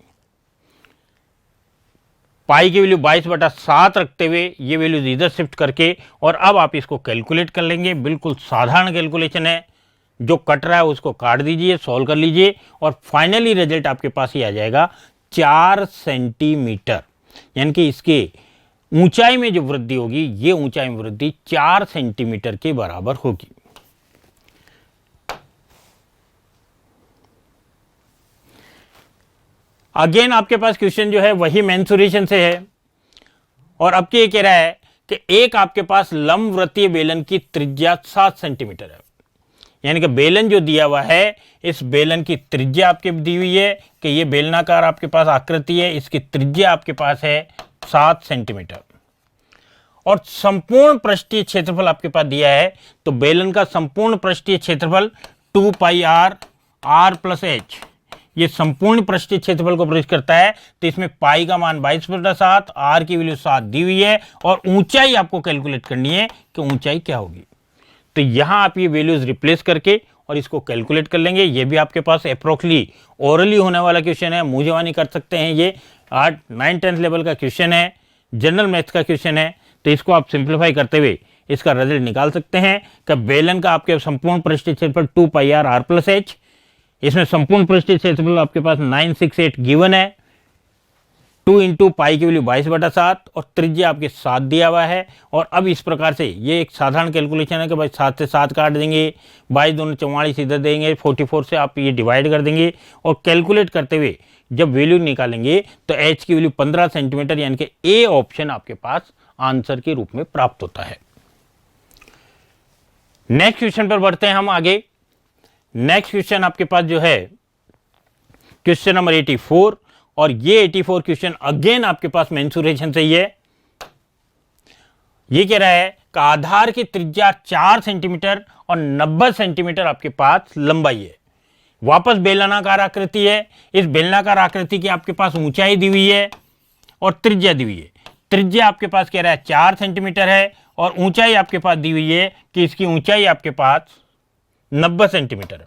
A: पाई की वैल्यू 22/7 रखते हुए ये वैल्यूज इधर शिफ्ट करके और अब आप इसको कैलकुलेट कर लेंगे। बिल्कुल साधारण कैलकुलेशन है, जो कट रहा है उसको काट दीजिए, सॉल्व कर लीजिए और फाइनली रिजल्ट आपके पास ही आ जाएगा 4 सेंटीमीटर। यानी कि इसके ऊंचाई में जो वृद्धि होगी ये ऊंचाई में वृद्धि 4 सेंटीमीटर के बराबर होगी। अगेन आपके पास क्वेश्चन जो है वही मेंसुरेशन से है और अब ये कह रहा है कि एक आपके पास लंबवृत्तीय बेलन की त्रिज्या 7 सेंटीमीटर है। यानी कि बेलन जो दिया हुआ है इस बेलन की त्रिज्या आपके दी हुई है कि ये बेलनाकार आपके पास आकृति है, इसकी त्रिज्या आपके पास है 7 सेंटीमीटर और संपूर्ण पृष्ठीय क्षेत्रफल आपके पास दिया है। तो बेलन का संपूर्ण पृष्ठीय क्षेत्रफल 2 पाई R प्लस एच, ये संपूर्ण पृष्ठीय क्षेत्रफल को प्रदर्शित करता है। तो इसमें पाई का मान 22/7, R की वैल्यू 7 दी हुई है और ऊंचाई आपको कैलकुलेट करनी है कि ऊंचाई क्या होगी। तो यहां आप ये वैल्यूज रिप्लेस करके और इसको कैलकुलेट कर लेंगे। ये भी आपके पास अप्रोक्सली ओरली होने वाला क्वेश्चन है, मुंह जवानी कर सकते हैं। ये 8, 9, 10 लेवल का क्वेश्चन है, जनरल मैथ्स का क्वेश्चन है। तो इसको आप सिंप्लीफाई करते हुए इसका रिजल्ट निकाल सकते हैं कि बेलन का आपके संपूर्ण पृष्ठीय क्षेत्रफल 2 पाई R प्लस एच, इसमें संपूर्ण पृष्ठीय क्षेत्रफल आपके पास 968 गिवन है। 2 इंटू पाई की वैल्यू 22/7 और त्रिज्या आपके 7 दिया हुआ है। और अब इस प्रकार से ये एक साधारण कैलकुलेशन है कि भाई 7 से 7 काट देंगे, 22 दूनी 44 इधर देंगे, 44 से आप ये डिवाइड कर देंगे और कैलकुलेट करते हुए जब वैल्यू निकालेंगे तो h की वैल्यू 15 सेंटीमीटर यानी कि ए ऑप्शन आपके पास आंसर के रूप में प्राप्त होता है। नेक्स्ट क्वेश्चन पर बढ़ते हैं हम आगे। नेक्स्ट क्वेश्चन आपके पास जो है क्वेश्चन नंबर 84 और ये 84 क्वेश्चन अगेन आपके पास मेंसुरेशन से ही है। ये कह रहा है कि आधार की त्रिज्या 4 सेंटीमीटर और 90 सेंटीमीटर आपके पास लंबाई है। वापस बेलनाकार आकृति है। इस बेलनाकार आकृति की आपके पास ऊंचाई दी हुई है और त्रिज्या दी हुई है। त्रिज्या आपके पास कह रहा है 4 सेंटीमीटर है और ऊंचाई आपके पास दी हुई है कि इसकी ऊंचाई आपके पास 90 सेंटीमीटर है।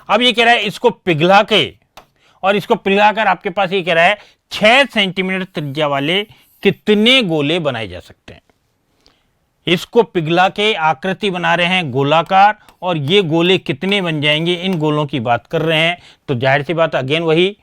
A: अब ये कह रहा है इसको पिघला के और इसको पिघलाकर आपके पास ये कह रहा है 6 सेंटीमीटर त्रिज्या वाले कितने गोले बनाए जा सकते हैं। इसको पिघला के आकृति बना रहे हैं गोलाकार और ये गोले कितने बन जाएंगे, इन गोलों की बात कर रहे हैं। तो जाहिर सी बात अगेन वही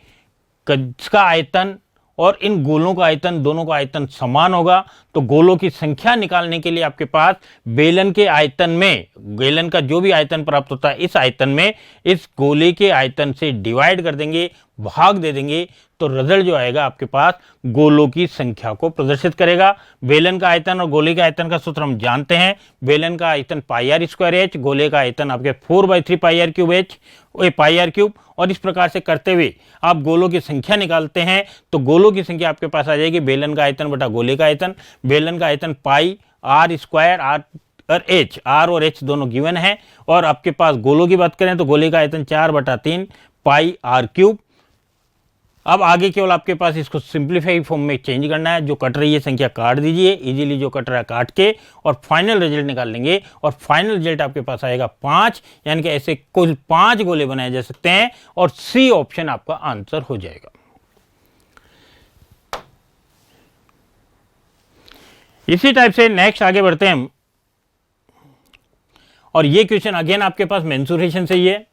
A: का आयतन और इन गोलों का आयतन, दोनों का आयतन समान होगा। तो गोलों की संख्या निकालने के लिए आपके पास बेलन के आयतन में, बेलन का जो भी आयतन प्राप्त होता है इस आयतन में इस गोले के आयतन से डिवाइड कर देंगे, भाग दे देंगे, तो रिजल्ट जो आएगा आपके पास गोलों की संख्या को प्रदर्शित करेगा। बेलन का आयतन और गोले के आयतन का सूत्र हम जानते हैं। बेलन का आयतन πr²h, गोले का आयतन आपके 4/3 πr³ और इस प्रकार से करते हुए आप गोलों की संख्या निकालते हैं तो गोलों की संख्या आपके पास आ जाएगी बेलन का आयतन बटा गोले का आयतन। बेलन का आयतन पाई r² r और h दोनों गिवन है और आपके पास गोलों की बात करें तो गोले का आयतन 4/3 πr³। अब आगे केवल आपके पास इसको सिंप्लीफाई फॉर्म में चेंज करना है। जो कट रही है संख्या काट दीजिए, इजीली जो कट रहा है काट के और फाइनल रिजल्ट निकाल लेंगे और फाइनल रिजल्ट आपके पास आएगा 5, यानी कि ऐसे कुल 5 गोले बनाए जा सकते हैं और सी ऑप्शन आपका आंसर हो जाएगा। इसी टाइप से नेक्स्ट आगे बढ़ते हैं हम और ये क्वेश्चन अगेन आपके पास मेंसुरेशन से ही है,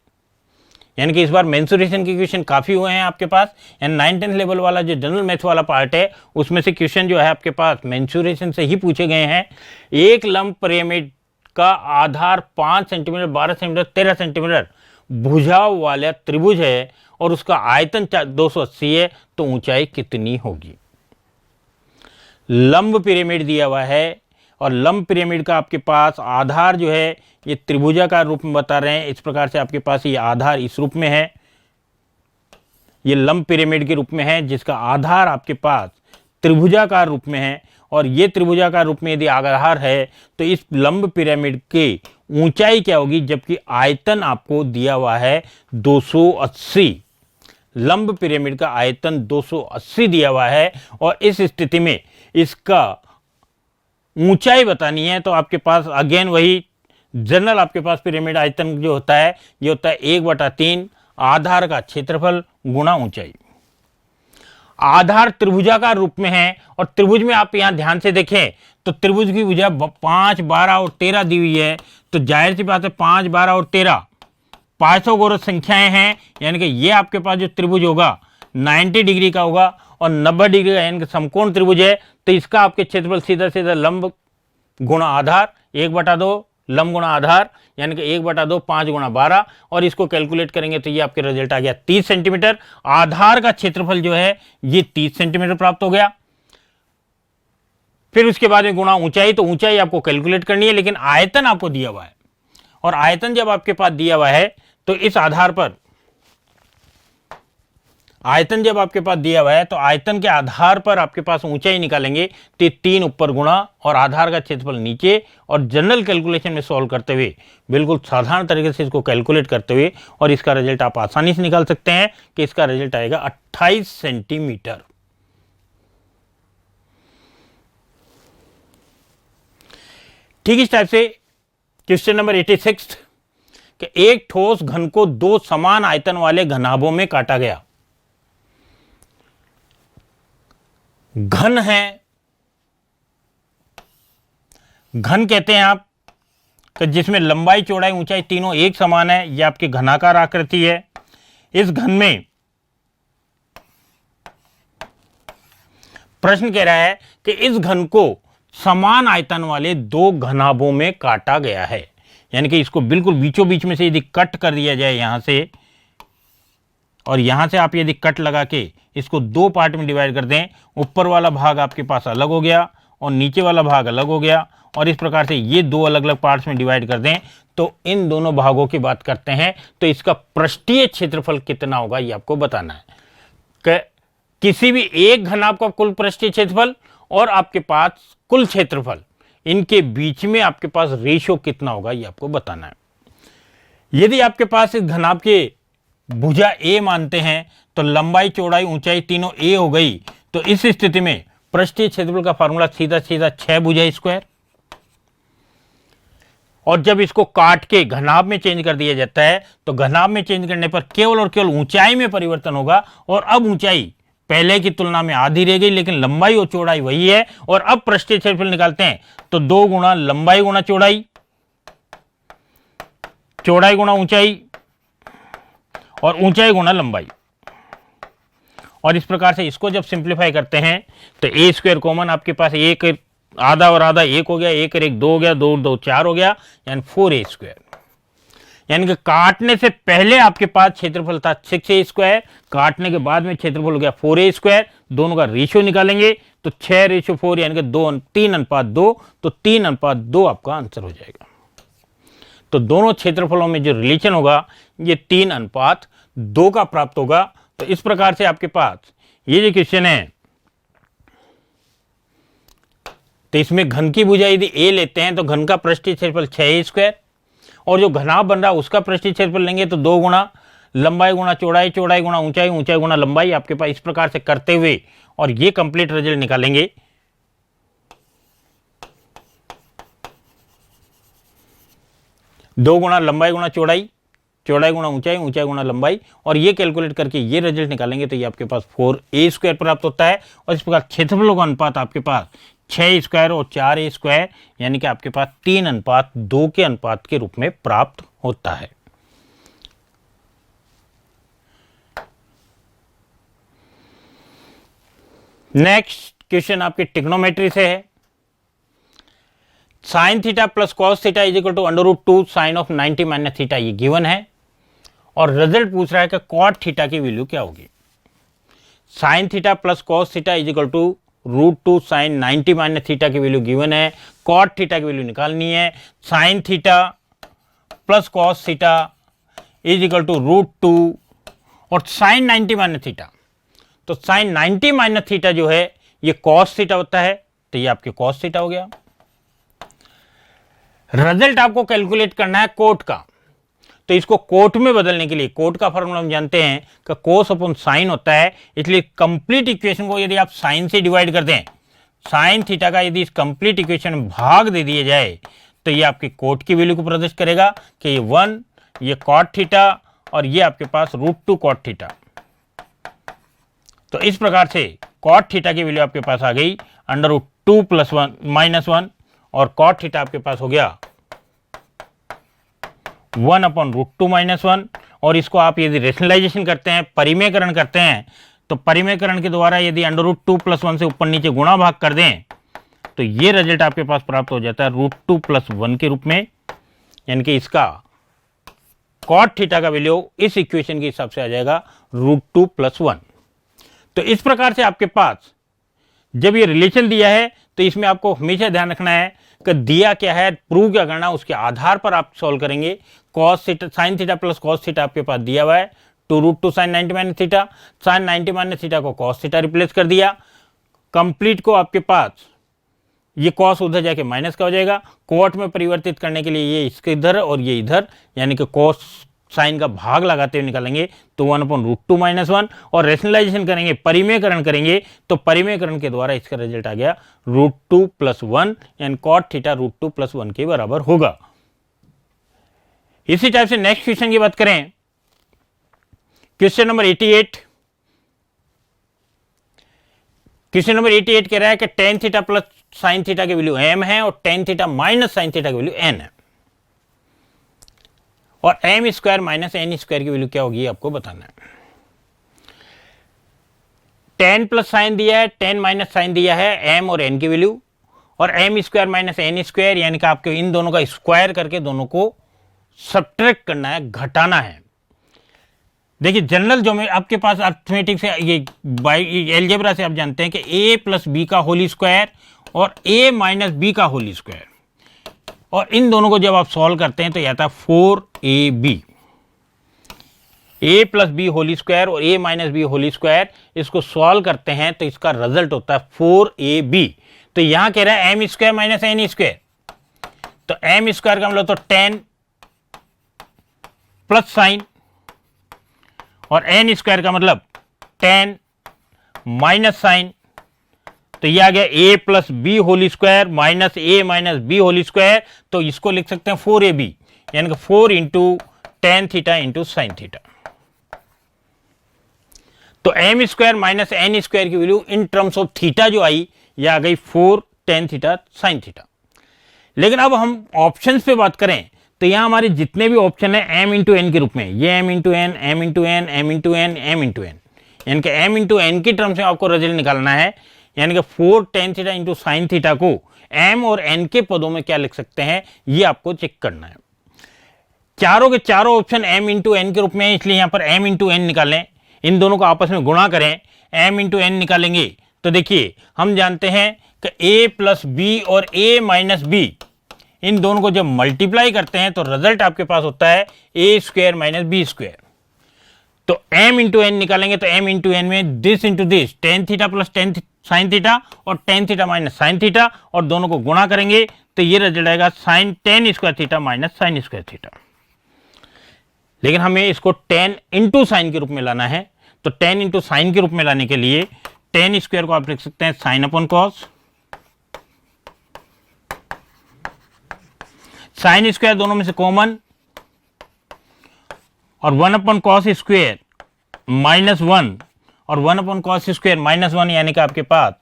A: यानी कि इस बार मेंसुरेशन के क्वेश्चन काफी हुए हैं आपके पास। यानी 9-10 लेवल वाला जो जनरल मैथ वाला पार्ट है उसमें से क्वेश्चन जो है आपके पास मेंसुरेशन से ही पूछे गए हैं। एक लंब पिरामिड का आधार 5 सेंटीमीटर, 12 सेंटीमीटर, 13 सेंटीमीटर भुजाओं वाला त्रिभुज है और उसका आयतन 280 है, तो ऊंचाई कितनी होगी। लंब पिरामिड दिया हुआ है और लंब पिरामिड का आपके पास आधार जो है ये त्रिभुजाकार रूप में बता रहे हैं। इस प्रकार से आपके पास ये आधार इस रूप में है, ये लंब पिरामिड के रूप में है जिसका आधार आपके पास त्रिभुजाकार रूप में है और ये त्रिभुजाकार रूप में यदि आधार है तो इस लंब पिरामिड की ऊंचाई क्या होगी, जबकि आयतन आपको दिया हुआ है 280। लंब पिरामिड का आयतन 280 दिया हुआ है और इस स्थिति में इसका ऊंचाई बतानी है तो आपके पास अगेन वही जनरल आपके पास पिरामिड आयतन जो होता है ये होता है 1/3 आधार का क्षेत्रफल गुणा ऊंचाई। आधार त्रिभुजाकार रूप में है और त्रिभुज में आप यहां ध्यान से देखें तो त्रिभुज की भुजा 5, 12 और 13 दी हुई है। तो जाहिर सी बात है 5, 12 और 13 पाइथागोरस संख्याएं हैं, यानी कि ये आपके पास जो त्रिभुज होगा 90 डिग्री का होगा और 90 डिग्री का यानी कि समकोण त्रिभुज है। तो इसका आपके क्षेत्रफल सीधा सीधा लंब गुणा आधार 1/2 लंब गुणा आधार यानी कि 1/2 5 × 12 और इसको कैलकुलेट करेंगे तो ये आपके रिजल्ट आ गया 30 सेंटीमीटर। आधार का क्षेत्रफल जो है ये 30 सेंटीमीटर प्राप्त हो गया। फिर उसके बाद में गुणा ऊंचाई, तो ऊंचाई आपको कैलकुलेट करनी है लेकिन आयतन आपको दिया हुआ है और आयतन जब आपके पास दिया हुआ है तो इस आधार पर आयतन जब आपके पास दिया हुआ है तो आयतन के आधार पर आपके पास ऊंचाई निकालेंगे तो 3 ऊपर गुणा और आधार का क्षेत्रफल नीचे और जनरल कैलकुलेशन में सॉल्व करते हुए बिल्कुल साधारण तरीके से इसको कैलकुलेट करते हुए और इसका रिजल्ट आप आसानी से निकाल सकते हैं कि इसका रिजल्ट आएगा 28 सेंटीमीटर। ठीक इस टाइप से क्वेश्चन नंबर 86 कि एक ठोस घन को 2 समान आयतन वाले घनाभों में काटा गया। घन है, घन कहते हैं आप कि जिसमें लंबाई चौड़ाई ऊंचाई तीनों एक समान है, यह आपकी घनाकार आकृति है। इस घन में प्रश्न कह रहा है कि इस घन को समान आयतन वाले दो घनाभों में काटा गया है, यानी कि इसको बिल्कुल बीचों बीच में से यदि कट कर दिया जाए यहां से, और यहां से आप यदि कट लगा के इसको दो पार्ट में डिवाइड कर दें, ऊपर वाला भाग आपके पास अलग हो गया और नीचे वाला भाग अलग हो गया, और इस प्रकार से ये दो अलग अलग पार्ट्स में डिवाइड कर दें, तो इन दोनों भागों की बात करते हैं, तो इसका पृष्ठीय क्षेत्रफल कितना होगा ये आपको बताना है। किसी भी एक घनाभ का कुल पृष्ठीय क्षेत्रफल और आपके पास कुल क्षेत्रफल, इनके बीच में आपके पास रेशियो कितना होगा ये आपको बताना है। यदि आपके पास इस घनाभ के भुजा ए मानते हैं तो लंबाई चौड़ाई ऊंचाई तीनों ए हो गई, तो इस स्थिति में पृष्ठीय क्षेत्रफल का फार्मूला सीधा सीधा 6 भुजा स्क्वायर, और जब इसको काट के घनाभ में चेंज कर दिया जाता है तो घनाभ में चेंज करने पर केवल और केवल ऊंचाई में परिवर्तन होगा, और अब ऊंचाई पहले की तुलना में आधी रह गई, लेकिन लंबाई और चौड़ाई वही है। और अब पृष्ठीय क्षेत्रफल निकालते हैं तो 2 गुणा लंबाई गुणा चौड़ाई, चौड़ाई गुणा ऊंचाई, और ऊंचाई गुणा लंबाई, और इस प्रकार से इसको जब सिंप्लीफाई करते हैं तो ए स्क्वायर कॉमन आपके पास, एक आधा और आधा एक हो गया, एक और एक 2 हो गया, 2 2 4 हो गया, यानी 4a स्क्वायर। यानी कि काटने से पहले आपके पास क्षेत्रफल था 6a स्क्वायर, काटने के बाद में क्षेत्रफल हो गया 4a स्क्वायर। दोनों का रेशियो निकालेंगे तो 6:4 यानी कि 3:2, तो 3:2 आपका आंसर हो जाएगा। तो दोनों क्षेत्रफलों में जो रिलेशन होगा ये 3:2 का प्राप्त होगा। तो इस प्रकार से आपके पास ये जो क्वेश्चन है, तो इसमें घन की भुजा यदि ए लेते हैं तो घन का पृष्ठीय क्षेत्रफल 6a स्क्वायर, और जो घनाभ बन रहा है उसका पृष्ठीय क्षेत्रफल लेंगे तो 2 गुणा लंबाई गुणा चौड़ाई, चौड़ाई गुणा ऊंचाई, ऊंचाई गुणा लंबाई आपके पास। इस प्रकार से करते हुए और ये कंप्लीट रिजल्ट निकालेंगे। दो गुणा लंबाई गुणा चौड़ाई, चौड़ाई गुणा ऊंचाई, ऊंचाई गुणा लंबाई, और ये कैलकुलेट करके ये रिजल्ट निकालेंगे तो ये आपके पास 4a स्क्वायर प्राप्त होता है। और इस प्रकार क्षेत्रफलों का अनुपात आपके पास 6 स्क्वायर और 4a स्क्वायर, यानी कि आपके पास 3:2 के अनुपात के रूप में प्राप्त होता है। नेक्स्ट क्वेश्चन आपके ट्रिग्नोमेट्री से है। Sine theta plus cos theta is equal to √2 sine of 90 minus theta, ये गिवन है, और रिजल्ट पूछ रहा है कि कॉट थीटा की वैल्यू क्या होगी। Sine theta plus cos theta is equal to √2 sine 90 minus theta की वैल्यू गिवन है, कॉट थीटा की वैल्यू निकालनी है। Sine theta plus cos theta is equal to √2 और साइन 90 माइनस थीटा, तो साइन 90 माइनस थीटा जो है ये कॉस थीटा होता है, तो ये आपके कॉस थीटा हो गया। रिजल्ट आपको कैलकुलेट करना है कोट का, तो इसको कोट में बदलने के लिए कोट का फॉर्मूला हम जानते हैं कि कोस अपॉन साइन होता है, इसलिए कंप्लीट इक्वेशन को यदि आप साइन से डिवाइड कर दें, साइन थीटा का यदि इस कंप्लीट इक्वेशन में भाग दे दिया जाए तो ये आपके कोट की वैल्यू को प्रदर्शित करेगा कि ये 1, ये कॉट थीटा, और ये आपके पास √2 कॉट थीटा। तो इस प्रकार से कॉट थीटा की वैल्यू आपके पास आ गई √2 + 1 और कॉट थीटा आपके पास हो गया 1/√2 - 1। और इसको आप यदि रेशनलाइजेशन करते हैं, परिमेयकरण करते हैं, तो परिमेयकरण के द्वारा यदि √2 + 1 से ऊपर नीचे गुणा भाग कर दें तो ये रिजल्ट आपके पास प्राप्त हो जाता है √2 + 1 के रूप में, यानी कि इसका कॉट थीटा का वैल्यू इस इक्वेशन के हिसाब से आ जाएगा √2 + 1। तो इस प्रकार से आपके पास जब ये रिलेशन दिया है तो इसमें आपको हमेशा ध्यान रखना है कि दिया क्या है, प्रूव क्या करना, उसके आधार पर आप सॉल्व करेंगे। Cos theta, sine theta plus cos theta आपके पास दिया हुआ है 2√2 sine 90 minus theta, sine 90 minus theta को कॉस थीटा रिप्लेस कर दिया, कंप्लीट को आपके पास ये कॉस उधर जाके माइनस का हो जाएगा, कोट में परिवर्तित करने के लिए ये इसके इधर और ये इधर, यानी कि कॉस साइन का भाग लगाते हुए निकालेंगे तो 1/√2 - 1, और रेशनलाइजेशन करेंगे, परिमेयकरण करेंगे, तो परिमेयकरण के द्वारा इसका रिजल्ट आ गया √2 + 1, यानी कॉट थीटा √2 + 1 के बराबर होगा। इसी टाइप से नेक्स्ट क्वेश्चन की बात करें, क्वेश्चन नंबर 88। क्वेश्चन नंबर 88 कह रहा है कि tan theta plus sine theta की वैल्यू m है और tan theta minus sine theta की वैल्यू n है, और m² - n² की वैल्यू क्या होगी आपको बताना है। 10 प्लस साइन दिया है, 10 माइनस साइन दिया है, एम और एन की वैल्यू, और M square minus N square, यानी कि आपको इन दोनों का स्क्वायर करके दोनों को सब्ट्रैक्ट करना है, घटाना है। देखिए जनरल जो में आपके पास अर्थमेटिक से ये एलजेब्रा से आप जानते हैं कि ए प्लस बी का होल स्क्वायर और ए माइनस बी का होल स्क्वायर, और इन दोनों को जब आप सॉल्व करते हैं तो यह आता है 4ab, ए प्लस बी होल स्क्वायर और ए माइनस बी होल स्क्वायर, इसको सॉल्व करते हैं तो इसका रिजल्ट होता है 4ab। तो यहां कह रहा है M square minus N square, तो एम स्क्वायर का मतलब तो 10 प्लस साइन, और एन स्क्वायर का मतलब 10 माइनस साइन, तो ये आ गया A plus B whole square minus A minus B whole square, तो इसको लिख सकते हैं 4ab, यानी कि 4 into tan theta into sine theta. तो M square minus N square की value in terms of theta जो आई, यह आ गई 4 टेन थीटा साइन थीटा। लेकिन अब हम ऑप्शंस पे बात करें तो यहां हमारे जितने भी ऑप्शन है एम इंटू एन के रूप में, ये M into N, M into N, M into N, M into N, यानी कि एम इंटू एन की टर्म्स में आपको रिजल्ट निकालना है, यानी कि 4 tan theta into sine theta को एम और एन के पदों में क्या लिख सकते हैं, ये आपको चेक करना है। चारों के चारों ऑप्शन एम इंटू एन के रूप में है, इसलिए यहां पर एम इंटू एन निकालें, इन दोनों को आपस में गुणा करें, एम इंटू एन निकालेंगे तो देखिए हम जानते हैं कि ए प्लस बी और ए माइनस बी, इन दोनों को जब मल्टीप्लाई करते हैं तो रिजल्ट आपके पास होता है A square minus B square. तो एम इंटू एन निकालेंगे तो एम इंटू एन में this into this, tan theta plus tan sine theta और tan theta minus sine theta, और दोनों को गुणा करेंगे तो ये रिजल्ट आएगा sine tan square theta minus sine square theta. लेकिन हमें इसको 10 इंटू साइन के रूप में लाना है, तो 10 इंटू साइन के रूप में लाने के लिए 10 स्क्वायर को आप लिख सकते हैं sign upon cos, sign square दोनों में से कॉमन, और 1 अपॉन कॉस स्क्वायर माइनस 1 और 1 अपॉन कॉस स्क्वायर माइनस 1, यानी कि आपके पास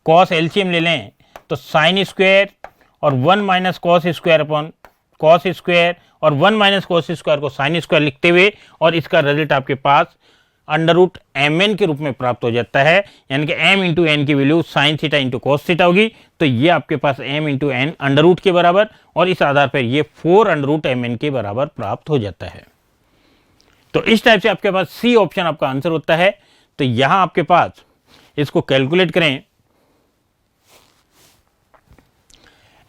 A: कॉस एलसीएम ले लें तो साइन स्क्वायर और 1 minus cos square upon cos square और 1 माइनस कॉस स्क्वायर को साइन स्क्वायर लिखते हुए, और इसका रिजल्ट आपके पास अंडर रूट एम एन के रूप में प्राप्त हो जाता है, यानी कि एम इंटू एन की value sine theta into cos theta होगी। तो ये आपके पास M into N under root के बराबर, और इस आधार पर ये 4 अंडर रूट एम एन के बराबर प्राप्त हो जाता है। तो इस टाइप से आपके पास सी ऑप्शन आपका आंसर होता है। तो यहां आपके पास इसको कैलकुलेट करें,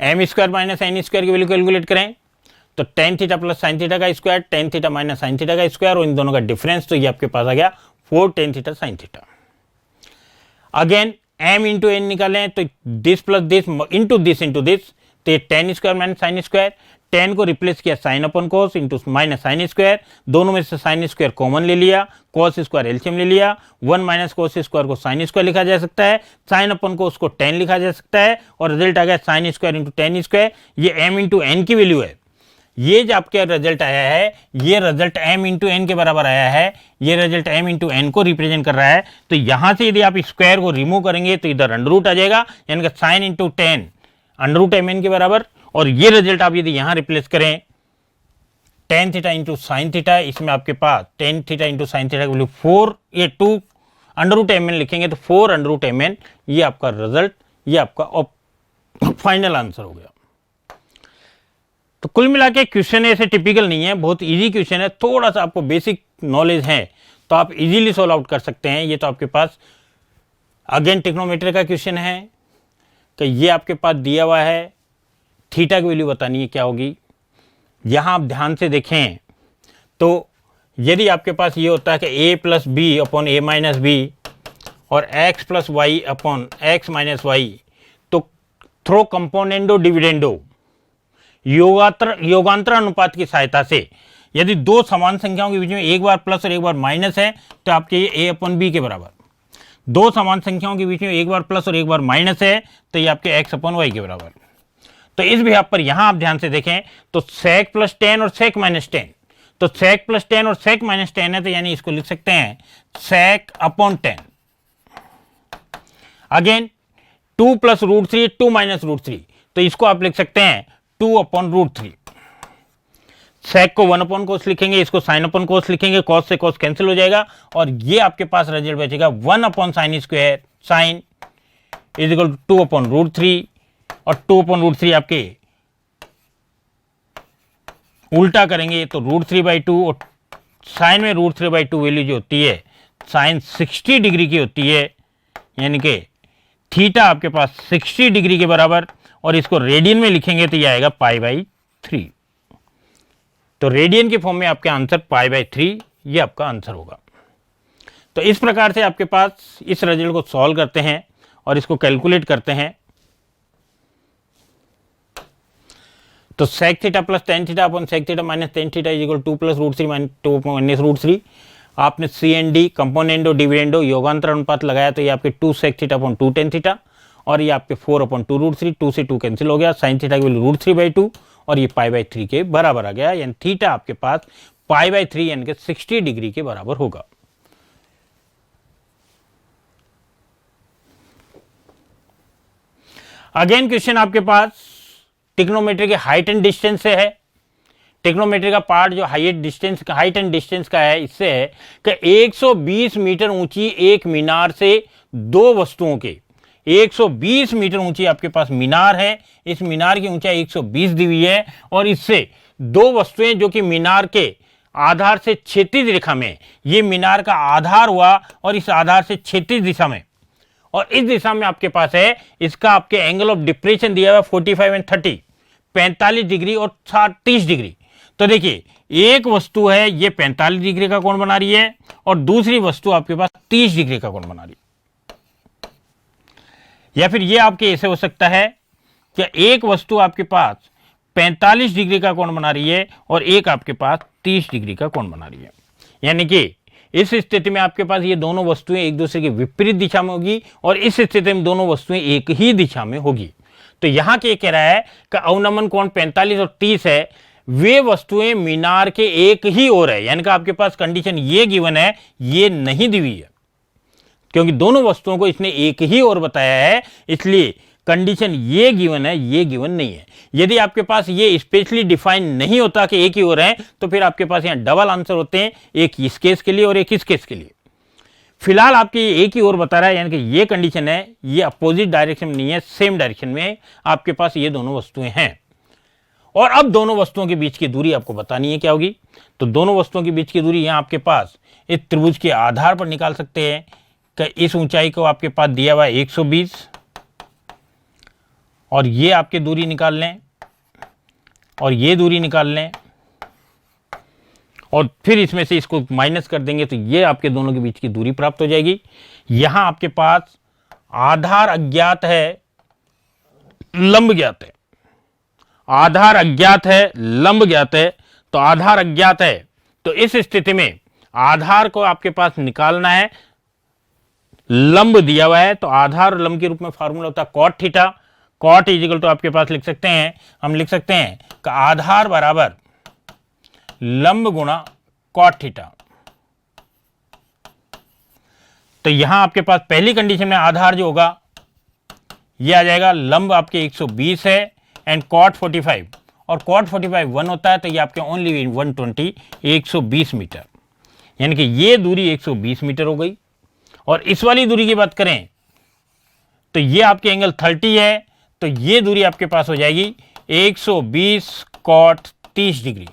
A: M square minus N square की वैल्यू कैलकुलेट करें तो tan theta plus sine theta का square, tan theta minus sine theta का स्क्वायर, और इन दोनों का डिफरेंस, तो ये आपके पास आ गया 4 tan theta sine theta. Again M into N निकालें तो this plus this into this, तो ये tan square minus sine square, 10 को रिप्लेस किया sine upon cos into minus sine square, दोनों में से साइन स्क्वायर कॉमन ले लिया, कॉस स्क्वायर एलसीएम ले लिया, 1 माइनस कॉस स्क्वायर को साइन स्क्वायर लिखा जा सकता है, साइन अपॉन कॉस को 10 लिखा जा सकता है, और रिजल्ट आ गया sine square into ten square. ये एम इंटू एन की वैल्यू है, ये जो आपके रिजल्ट आया है ये रिजल्ट m इंटू एन के बराबर आया है, ये रिजल्ट m इंटू एन को रिप्रेजेंट कर रहा है। तो यहां से यदि आप स्क्वायर को रिमूव करेंगे तो इधर अंडर रूट आ जाएगा, यानी कि sine into tan under root M N के बराबर, और ये रिजल्ट आप यदि यहां रिप्लेस करें tan theta into sine theta, इसमें आपके पास tan theta into sine theta की वैल्यू 4, ये 2 अंडर रूट एम एन लिखेंगे तो 4 अंडर रूट एम एन, ये आपका रिजल्ट, ये आपका फाइनल आंसर हो गया। तो कुल मिला के क्वेश्चन ऐसे टिपिकल नहीं है, बहुत इजी क्वेश्चन है, थोड़ा सा आपको बेसिक नॉलेज है तो आप इजीली सॉल्व आउट कर सकते हैं। ये तो आपके पास अगेन टेक्नोमेट्री का क्वेश्चन है कि ये आपके पास दिया हुआ है, थीटा की वैल्यू बतानी है क्या होगी। यहाँ आप ध्यान से देखें तो यदि आपके पास ये होता है कि A plus B upon A minus B और X plus Y upon X minus Y, तो थ्रो कंपोनेंडो डिविडेंडो योगांतर अनुपात की सहायता से यदि दो समान संख्याओं के बीच में एक बार प्लस और एक बार माइनस है तो आपके ये ए अपॉन बी के बराबर, दो समान संख्याओं के बीच में एक बार प्लस और एक बार माइनस है तो ये आपके एक्स अपॉन वाई के बराबर। तो इस भी पर यहां आप ध्यान से देखें तो सेक प्लस 10 और सेक माइनस 10, तो सेक प्लस 10 और सेक माइनस 10 है, तो यानी इसको लिख सकते हैं sec upon 10। Again 2 plus root 3, 2 minus root 3, तो इसको आप लिख सकते हैं 2 अपॉन रूट 3। सेक को 1/cos लिखेंगे, इसको sin/cos लिखेंगे, cos से cos कैंसिल हो जाएगा और ये आपके पास रिजल्ट बचेगा 1/sin² sin is equal to 2/√3 और 2/√3 आपके उल्टा करेंगे तो √3/2 और साइन में √3/2 वैल्यू जो होती है साइन 60 डिग्री की होती है, यानी कि थीटा आपके पास 60 डिग्री के बराबर, और इसको रेडियन में लिखेंगे तो ये आएगा π/3। तो रेडियन के फॉर्म में आपका आंसर π/3 ये आपका आंसर होगा। तो इस प्रकार से आपके पास इस रिजल्ट को सॉल्व करते हैं और इसको कैलकुलेट करते हैं। तो sec theta plus tan theta upon sec theta minus tan theta is equal 2 + √3 minus 2 minus √3। आपने C/D कंपोनेंडो डिविडेंडो योगांतर अनुपात लगाया तो ये आपके 2 sec theta upon 2 tan theta और ये आपके 4/2√3, 2 से 2 कैंसिल हो गया, sin थीटा की वैल्यू √3/2 और ये π/3 के बराबर आ गया, यानी थीटा आपके पास π/3 यानी कि 60 डिग्री के बराबर होगा। अगेन क्वेश्चन आपके पास टिग्नोमेट्री के हाइट एंड डिस्टेंस से है। टिग्नोमेट्री का पार्ट जो हाइट एंड डिस्टेंस का है, इससे है कि 120 मीटर ऊंची एक मीनार से दो वस्तुओं के 120 मीटर ऊंची आपके पास मीनार है, इस मीनार की ऊंचाई 120 दी हुई है और इससे दो वस्तुएं जो कि मीनार के आधार से क्षैतिज रेखा में, ये मीनार का आधार हुआ और इस आधार से क्षैतिज दिशा में, और इस दिशा में आपके पास है इसका आपके एंगल ऑफ डिप्रेशन दिया हुआ 45 एंड 30, 45 डिग्री और 30 डिग्री। तो देखिए एक वस्तु है ये 45 डिग्री का कोण बना रही है और दूसरी वस्तु आपके पास 30 डिग्री का कोण बना रही है। या फिर ये आपके ऐसे हो सकता है कि एक वस्तु आपके पास 45 डिग्री का कोण बना रही है और एक आपके पास 30 डिग्री का कोण बना रही है, यानी कि इस स्थिति में आपके पास ये दोनों वस्तुएं एक दूसरे के विपरीत दिशा में होगी और इस स्थिति में दोनों वस्तुएं एक ही दिशा में होगी। तो यहां के कह रहा है कि अवनमन कोण 45 और 30 है, वे वस्तुएं मीनार के एक ही ओर है, यानी कि आपके पास कंडीशन ये गिवन है, ये नहीं दी हुई है क्योंकि दोनों वस्तुओं को इसने एक ही ओर बताया है, इसलिए कंडीशन ये गिवन है, ये गिवन नहीं है। यदि आपके पास ये स्पेशली डिफाइन नहीं होता कि एक ही ओर है तो फिर आपके पास यहां डबल आंसर होते हैं, एक इस केस के लिए और एक इस केस के लिए। फिलहाल आपके एक ही ओर बता रहा है, यानी कि ये कंडीशन है, ये अपोजिट डायरेक्शन में नहीं है, सेम डायरेक्शन में आपके पास ये दोनों वस्तुएं हैं। और अब दोनों वस्तुओं के बीच की दूरी आपको बतानी है क्या होगी। तो दोनों वस्तुओं के बीच की दूरी यहां आपके पास इस त्रिभुज के आधार पर निकाल सकते हैं कि इस ऊंचाई को आपके पास दिया हुआ है 120 और ये आपके दूरी निकाल लें और ये दूरी निकाल लें और फिर इसमें से इसको माइनस कर देंगे तो ये आपके दोनों के बीच की दूरी प्राप्त हो जाएगी। यहां आपके पास आधार अज्ञात है, लंब ज्ञात है, आधार अज्ञात है, लंब ज्ञात है। तो आधार अज्ञात है तो इस स्थिति में आधार को आपके पास निकालना है, लंब दिया हुआ है तो आधार और लंब के रूप में फार्मूला होता है cot theta. Cot is equal to आपके पास लिख सकते हैं, हम लिख सकते हैं कि आधार बराबर लंब गुणा कॉट थीटा। तो यहां आपके पास पहली कंडीशन में आधार जो होगा ये आ जाएगा, लंब आपके 120 है एंड कॉट 45 और कॉट 45 1 होता है तो ये आपके ओनली 120 120 मीटर, यानी कि ये दूरी 120 मीटर हो गई। और इस वाली दूरी की बात करें तो ये आपके एंगल 30 है तो ये दूरी आपके पास हो जाएगी 120 कॉट 30 डिग्री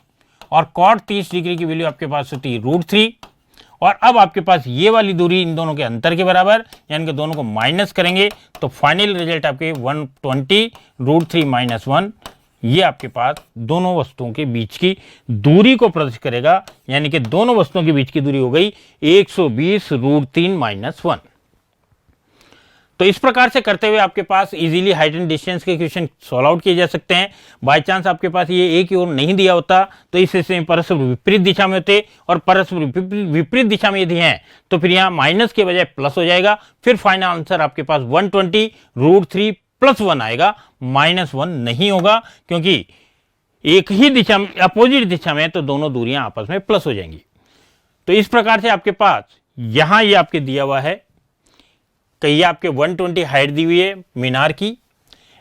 A: और कॉट 30 डिग्री की वैल्यू आपके पास होती है √3। और अब आपके पास ये वाली दूरी इन दोनों के अंतर के बराबर, यानी कि दोनों को माइनस करेंगे तो फाइनल रिजल्ट आपके 120 √3 - 1, ये आपके पास दोनों वस्तुओं के बीच की दूरी को प्रदर्शित करेगा, यानी कि दोनों वस्तुओं के बीच की दूरी हो गई 120 √3 - 1। तो इस प्रकार से करते हुए आपके पास इजीली हाइट एंड डिस्टेंस के क्वेश्चन सॉल्व आउट किए जा सकते हैं। बाय चांस आपके पास ये एक ही ओर नहीं दिया होता तो इस हिस्से में परस्पर विपरीत दिशा में होते और परस्पर विपरीत दिशा में यदि हैं तो फिर यहाँ माइनस के बजाय प्लस हो जाएगा। फिर फाइनल आंसर आपके पास 120 √3 + 1 आएगा, -1 नहीं होगा क्योंकि एक ही दिशा में अपोजिट दिशा में तो दोनों दूरियां आपस में प्लस हो जाएंगी। तो इस प्रकार से आपके पास यहां ये आपके दिया हुआ है कि ये आपके 120 हाइट दी हुई है मीनार की,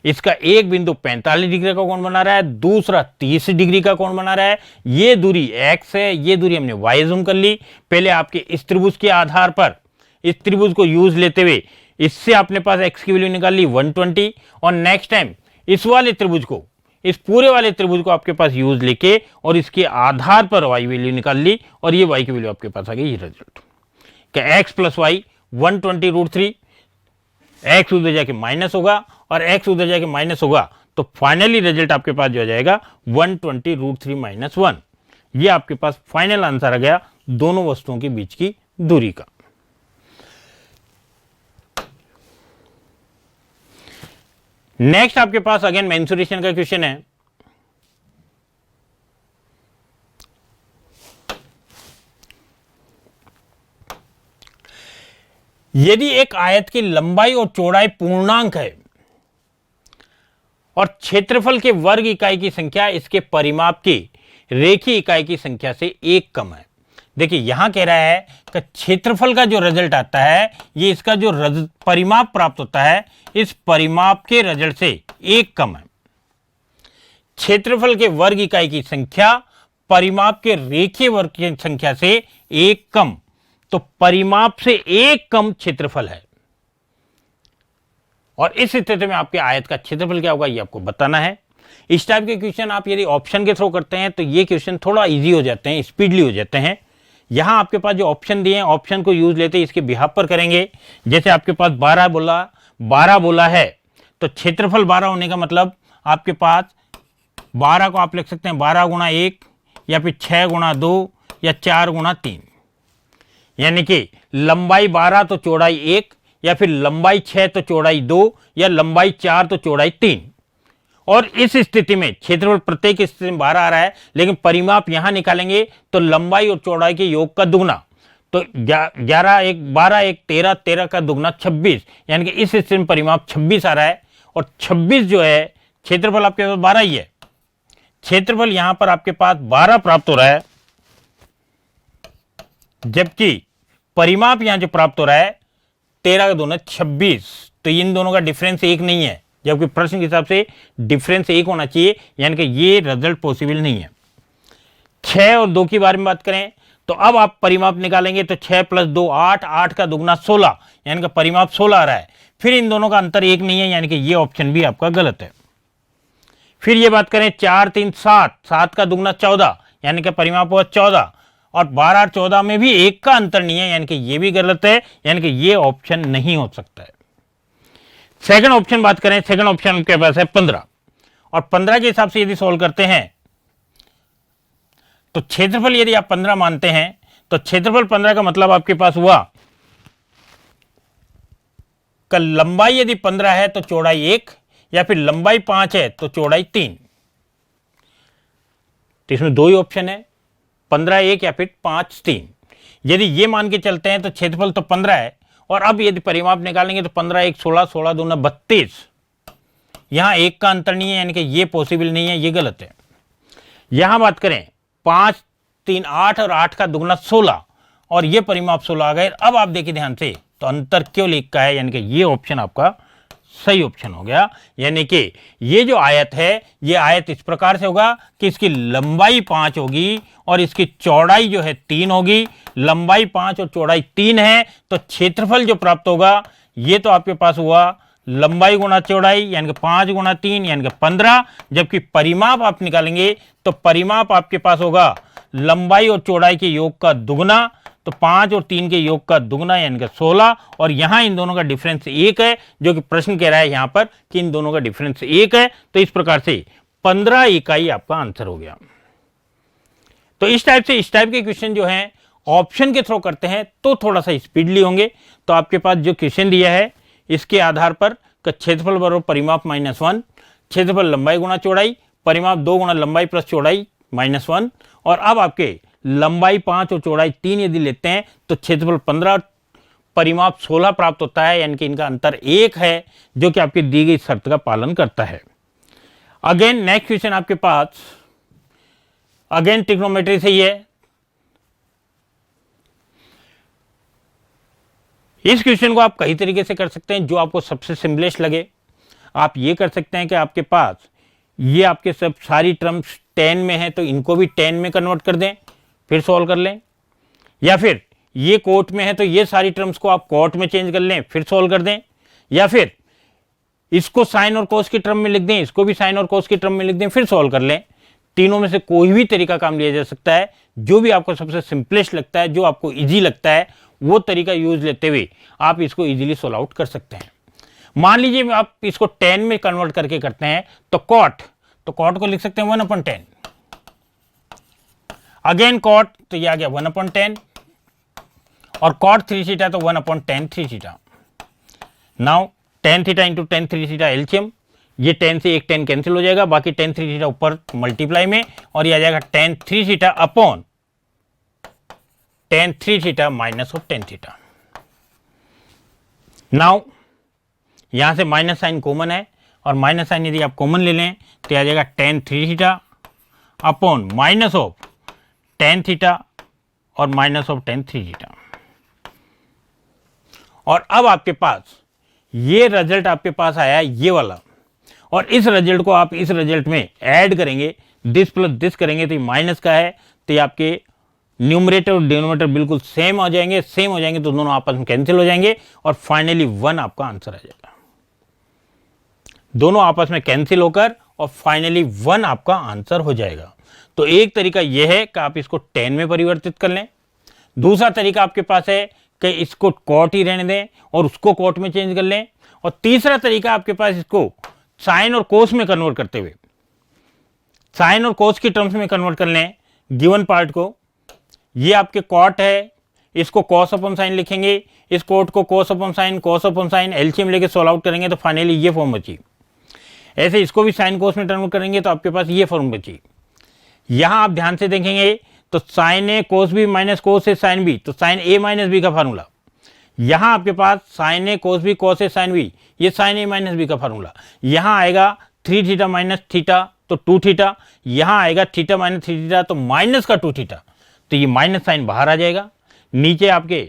A: इसका एक बिंदु 45 डिग्री का कोण बना रहा है, दूसरा 30 डिग्री का कोण बना रहा है। ये दूरी x है, ये दूरी हमने y जूम कर ली। पहले आपके इस त्रिभुज के आधार पर इस त्रिभुज को यूज लेते हुए इससे आपने पास x की वैल्यू निकाल ली 120, और नेक्स्ट टाइम इस वाले त्रिभुज को, इस पूरे वाले त्रिभुज को आपके पास यूज लेके और इसके आधार पर y वैल्यू निकाल ली, और ये y की वैल्यू आपके पास आ गई। ये रिजल्ट क्या x प्लस वाई 120√3, x उधर जाके माइनस होगा और x उधर जाके माइनस होगा, तो फाइनली रिजल्ट आपके पास जो आ जाएगा 120√3 - 1। ये आपके पास फाइनल आंसर आ गया दोनों वस्तुओं के बीच की दूरी का। नेक्स्ट आपके पास अगेन मेंसुरेशन का क्वेश्चन है। यदि एक आयत की लंबाई और चौड़ाई पूर्णांक है और क्षेत्रफल के वर्ग इकाई की संख्या इसके परिमाप की रेखीय इकाई की संख्या से एक कम है। देखिए यहां कह रहा है कि क्षेत्रफल का जो रिजल्ट आता है, ये इसका जो परिमाप प्राप्त होता है, इस परिमाप के रिजल्ट से एक कम है। क्षेत्रफल के वर्ग इकाई की संख्या परिमाप के रेखीय वर्ग की संख्या से एक कम, तो परिमाप से एक कम क्षेत्रफल है। और इस स्थिति में आपके आयत का क्षेत्रफल क्या होगा, ये आपको बताना है। इस टाइप के क्वेश्चन आप यदि ऑप्शन के थ्रू करते हैं तो ये क्वेश्चन थोड़ा इजी हो जाते हैं, स्पीडली हो जाते हैं। यहां आपके पास जो ऑप्शन दिए हैं, ऑप्शन को यूज लेते इसके बिहाफ पर करेंगे। जैसे आपके पास 12 बोला है, तो क्षेत्रफल 12 होने का मतलब आपके पास 12 को आप लिख सकते हैं 12 × 1 या फिर 6 × 2 या 4 × 3, यानी कि लंबाई 12 तो चौड़ाई 1, या फिर लंबाई 6 तो चौड़ाई 2, या लंबाई 4 तो चौड़ाई 3। और इस स्थिति में क्षेत्रफल प्रत्येक स्थिति में 12 आ रहा है, लेकिन परिमाप यहां निकालेंगे तो लंबाई और चौड़ाई के योग का दुगना, तो 11 1 12 1 13, 13 का दुगना 26, यानी कि इस स्थिति में परिमाप 26 आ रहा है। और 26 जो है, क्षेत्रफल आपके पास 12 ही है, क्षेत्रफल यहां पर आपके पास 12 प्राप्त हो रहा है, जबकि परिमाप यहां जो प्राप्त हो रहा है 13 का दुगना 26। तो इन दोनों का डिफरेंस एक नहीं है, जबकि प्रश्न के हिसाब से डिफरेंस एक होना चाहिए, यानी कि ये रिजल्ट पॉसिबल नहीं है। 6 और 2 के बारे में बात करें तो अब आप परिमाप निकालेंगे तो 6 + 2 8, 8 का दुगना 16, यानी कि परिमाप 16 आ रहा है। फिर इन दोनों का अंतर एक नहीं है, यानी कि ये ऑप्शन भी आपका गलत है। फिर ये बात करें 4 3 7, 7 का दुगना 14, यानी कि परिमाप हुआ 14, और 12 और 14 में भी एक का अंतर नहीं है, यानी कि ये भी गलत है, यानी कि ये ऑप्शन नहीं हो सकता है। सेकंड ऑप्शन बात करें, सेकंड ऑप्शन के पास है 15, और 15 के हिसाब से यदि सॉल्व करते हैं तो क्षेत्रफल यदि आप 15 मानते हैं तो क्षेत्रफल 15 का मतलब आपके पास हुआ का लंबाई यदि 15 है तो चौड़ाई 1, या फिर लंबाई 5 है तो चौड़ाई 3। तो इसमें दो ही ऑप्शन है, 15 1 या फिर 5 3। यदि ये मान के चलते हैं तो क्षेत्रफल तो 15 है, और अब यदि परिमाप निकालेंगे तो 15 1 16, 16 2 32, यहां एक का अंतर नहीं है, यानी कि ये पॉसिबल नहीं है, ये गलत है। यहां बात करें 5 3 8 और 8 का दुगना 16, और ये परिमाप 16 आ गए। अब आप देखिए ध्यान से, तो अंतर केवल एक का है, यानी कि ये ऑप्शन आपका सही ऑप्शन हो गया। यानी कि ये जो आयत है, ये आयत इस प्रकार से होगा कि इसकी लंबाई 5 होगी और इसकी चौड़ाई जो है 3 होगी। लंबाई 5 और चौड़ाई 3 है, तो क्षेत्रफल जो प्राप्त होगा ये तो आपके पास हुआ लंबाई गुणा चौड़ाई, यानी कि 5 × 3 यानी कि 15। जबकि परिमाप आप निकालेंगे तो परिमाप आपके पास होगा लंबाई और चौड़ाई के योग का दुगना, तो 5 और 3 के योग का दुगना यानी कि 16, और यहां इन दोनों का डिफरेंस 1 है, जो कि प्रश्न कह रहा है यहां पर कि इन दोनों का डिफरेंस 1 है। तो इस प्रकार से 15 इकाई आपका आंसर हो गया। तो इस टाइप के क्वेश्चन जो हैं ऑप्शन के थ्रू करते हैं तो थोड़ा सा स्पीडली होंगे। तो आपके पास जो क्वेश्चन दिया है इसके आधार पर क्षेत्रफल बराबर परिमाप -1, क्षेत्रफल लंबाई गुणा चौड़ाई, परिमाप 2 × लंबाई + चौड़ाई -1, और अब आपके लंबाई 5 और चौड़ाई 3 यदि लेते हैं तो क्षेत्रफल 15, परिमाप 16 प्राप्त होता है, यानी कि इनका अंतर 1 है, जो कि आपकी दी गई शर्त का पालन करता है। अगेन नेक्स्ट क्वेश्चन आपके पास अगेन ट्रिग्नोमेट्री से ही है। इस क्वेश्चन को आप कई तरीके से कर सकते हैं, जो आपको सबसे सिंपलेस्ट लगे। आप ये कर सकते हैं कि आपके पास ये आपके सब सारी टर्म्स 10 में है तो इनको भी 10 में कन्वर्ट कर दें, फिर सॉल्व कर लें। या फिर ये कोट में है तो ये सारी टर्म्स को आप कोट में चेंज कर लें, फिर सॉल्व कर दें। या फिर इसको साइन और कोस की टर्म में लिख दें, इसको भी साइन और कोस की टर्म में लिख दें, फिर सॉल्व कर लें। तीनों में से कोई भी तरीका काम लिया जा सकता है, जो भी आपको सबसे सिंपलेस्ट लगता है, जो आपको इजी लगता है, वो तरीका यूज लेते हुए आप इसको इजीली सॉल्व आउट कर सकते हैं। मान लीजिए आप इसको 10 में कन्वर्ट करके करते हैं तो कॉट को लिख सकते हैं 1/10, अगेन कॉट तो ये आ गया 1/10, और कॉट 3 थीटा तो 1/10 3 theta. Now tan theta into tan 3 theta LCM, ये 10 से एक 10 कैंसिल हो जाएगा, बाकी tan 3 थीटा ऊपर मल्टीप्लाई में, और ये आ जाएगा tan 3 theta upon tan 3 theta minus of tan theta. Now यहां से माइनस साइन कॉमन है, और माइनस साइन यदि आप कॉमन ले लें तो आ जाएगा tan 3 theta upon minus of tan theta और माइनस ऑफ tan 3 थीटा। और अब आपके पास ये रिजल्ट आपके पास आया ये वाला, और इस रिजल्ट को आप इस रिजल्ट में ऐड करेंगे, दिस प्लस दिस करेंगे तो ये माइनस का है, तो ये आपके न्यूमरेटर और डिनोमिनेटर बिल्कुल सेम हो जाएंगे, तो दोनों आपस में कैंसिल हो जाएंगे, और फाइनली 1 आपका आंसर आ जाएगा। दोनों आपस में कैंसिल होकर और फाइनली 1 आपका आंसर हो जाएगा। तो एक तरीका यह है कि आप इसको 10 में परिवर्तित कर लें। दूसरा तरीका आपके पास है कि इसको कॉट ही रहने दें और उसको कॉट में चेंज कर लें। और तीसरा तरीका आपके पास इसको साइन और कोस में कन्वर्ट करते हुए साइन और कोस की टर्म्स में कन्वर्ट कर लें गिवन पार्ट को। ये आपके कॉट है, इसको कॉस अपॉन साइन लिखेंगे, इस कोट को कॉस अपॉन साइन एलसीएम लेके सॉल्व आउट करेंगे तो फाइनली ये फॉर्म बची। ऐसे इसको भी साइन कोस में कन्वर्ट करेंगे तो आपके पास ये फॉर्म बची। यहां आप ध्यान से देखेंगे तो sine A cos B minus cos A sine B, तो साइन ए माइनस बी का फार्मूला। यहां आपके पास sign A cos B cos A sine B, ये साइन ए माइनस बी का फार्मूला। यहां आएगा 3 थीटा माइनस थीटा तो 2 थीटा, यहां आएगा थीटा माइनस 3 थीटा तो माइनस का 2 थीटा, तो ये माइनस साइन बाहर आ जाएगा। नीचे आपके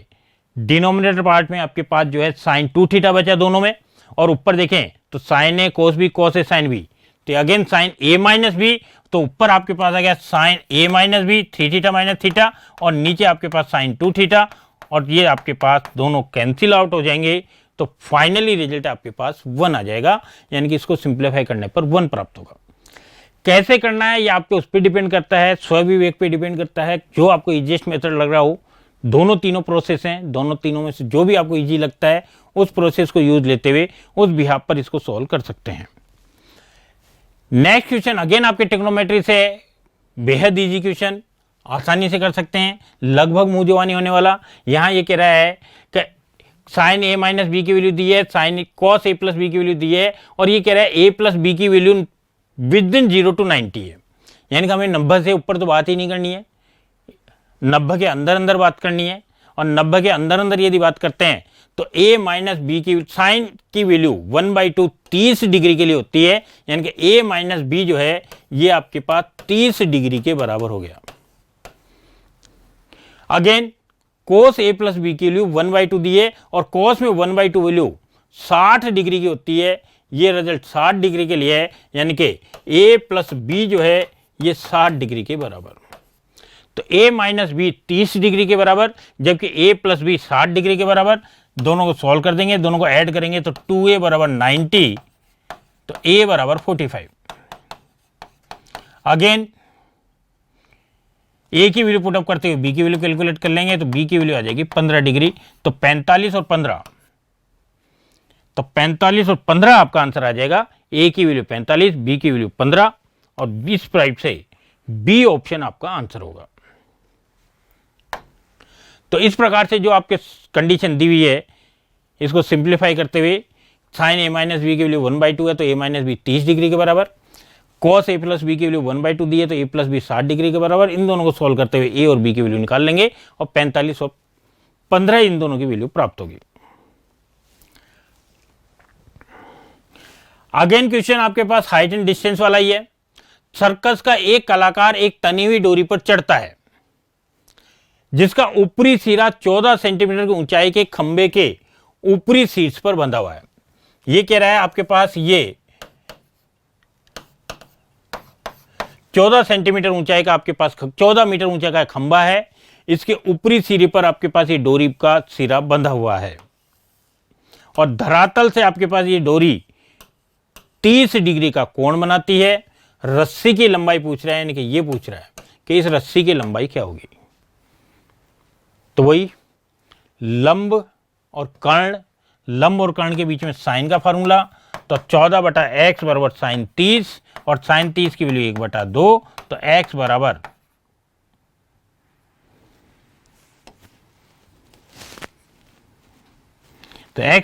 A: डिनोमिनेटर पार्ट में आपके पास जो है साइन 2 थीटा बचा दोनों में, और ऊपर देखें तो sine A cos B cos A sine B, तो again sine A minus B, तो ऊपर आपके पास आ गया sine A minus B 3 theta minus theta, और नीचे आपके पास साइन 2 थीटा, और ये आपके पास दोनों कैंसिल आउट हो जाएंगे। तो फाइनली रिजल्ट आपके पास 1 आ जाएगा, यानी कि इसको सिंप्लीफाई करने पर 1 प्राप्त होगा। कैसे करना है ये आपके उस पर डिपेंड करता है, स्वविवेक पे डिपेंड करता है, जो आपको इजीएस्ट मेथड लग रहा हो। दोनों तीनों प्रोसेस हैं, दोनों तीनों में से जो भी आपको इजी लगता है उस प्रोसेस को यूज लेते हुए उस बिहाफ पर इसको सॉल्व कर सकते हैं। नेक्स्ट क्वेश्चन अगेन आपके ट्रिग्नोमेट्री से, बेहद इजी क्वेश्चन, आसानी से कर सकते हैं, लगभग मुंह जुबानी होने वाला। यहां ये कह रहा है कि साइन ए माइनस बी की वैल्यू दी है, sine cos A plus B की वैल्यू दी है, और ये कह रहा है ए प्लस बी की वैल्यू विद इन 0 to 90 है, यानी कि हमें 90 से ऊपर तो बात ही नहीं करनी है, 90 के अंदर अंदर बात करनी है। और 90 के अंदर अंदर यदि बात करते हैं तो a माइनस बी की साइन की वैल्यू 1/2 30 डिग्री के लिए होती है, यानी कि a माइनस बी जो है ये आपके पास 30 डिग्री के बराबर हो गया। Again cos a plus B की वैल्यू 1/2 दी है, और कोस में 1/2 वैल्यू 60 डिग्री की होती है, ये रिजल्ट 60 डिग्री के लिए है, यानी कि a प्लस बी जो है ये 60 डिग्री के बराबर। तो a माइनस बी 30 डिग्री के बराबर, जबकि a प्लस बी 60 डिग्री के बराबर। दोनों को सॉल्व कर देंगे, दोनों को ऐड करेंगे तो 2a बराबर 90, तो a बराबर 45। अगेन a की वैल्यू पुटअप करते हुए b की वैल्यू कैलकुलेट कर लेंगे, तो b की वैल्यू आ जाएगी 15 डिग्री, तो 45 और 15, तो 45 और 15 आपका आंसर आ जाएगा। a की वैल्यू 45, b की वैल्यू 15, और 20 प्राइप से बी ऑप्शन आपका आंसर होगा। तो इस प्रकार से जो आपके कंडीशन दी हुई है इसको सिंप्लीफाई करते हुए साइन ए माइनस बी की वैल्यू 1/2 है तो a माइनस बी 30 डिग्री के बराबर, कॉस ए प्लस बी की वैल्यू 1/2 दी है तो a प्लस बी 60 डिग्री के बराबर। इन दोनों को सॉल्व करते हुए a और b की वैल्यू निकाल लेंगे, और 45 और 15 इन दोनों की वैल्यू प्राप्त होगी। अगेन क्वेश्चन आपके पास हाइट एंड डिस्टेंस वाला ही है। सर्कस का एक कलाकार एक तनी हुई डोरी पर चढ़ता है जिसका ऊपरी सिरा 14 सेंटीमीटर की ऊंचाई के खंबे के ऊपरी शीर्ष पर बंधा हुआ है। ये कह रहा है आपके पास ये 14 सेंटीमीटर ऊंचाई का आपके पास 14 मीटर ऊंचाई का खंबा है। इसके ऊपरी सिरे पर आपके पास ये डोरी का सिरा बंधा हुआ है और धरातल से आपके पास ये डोरी 30 डिग्री का कोण बनाती है। रस्सी की लंबाई पूछ रहा है, यानी कि ये पूछ रहा है कि इस रस्सी की लंबाई क्या होगी। तो वही लंब और कर्ण, लंब और कर्ण के बीच में साइन का फार्मूला, तो 14/x बराबर साइन 30 और साइन 30 की वैल्यू 1/2, तो x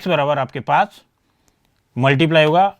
A: बराबर आपके पास मल्टीप्लाई होगा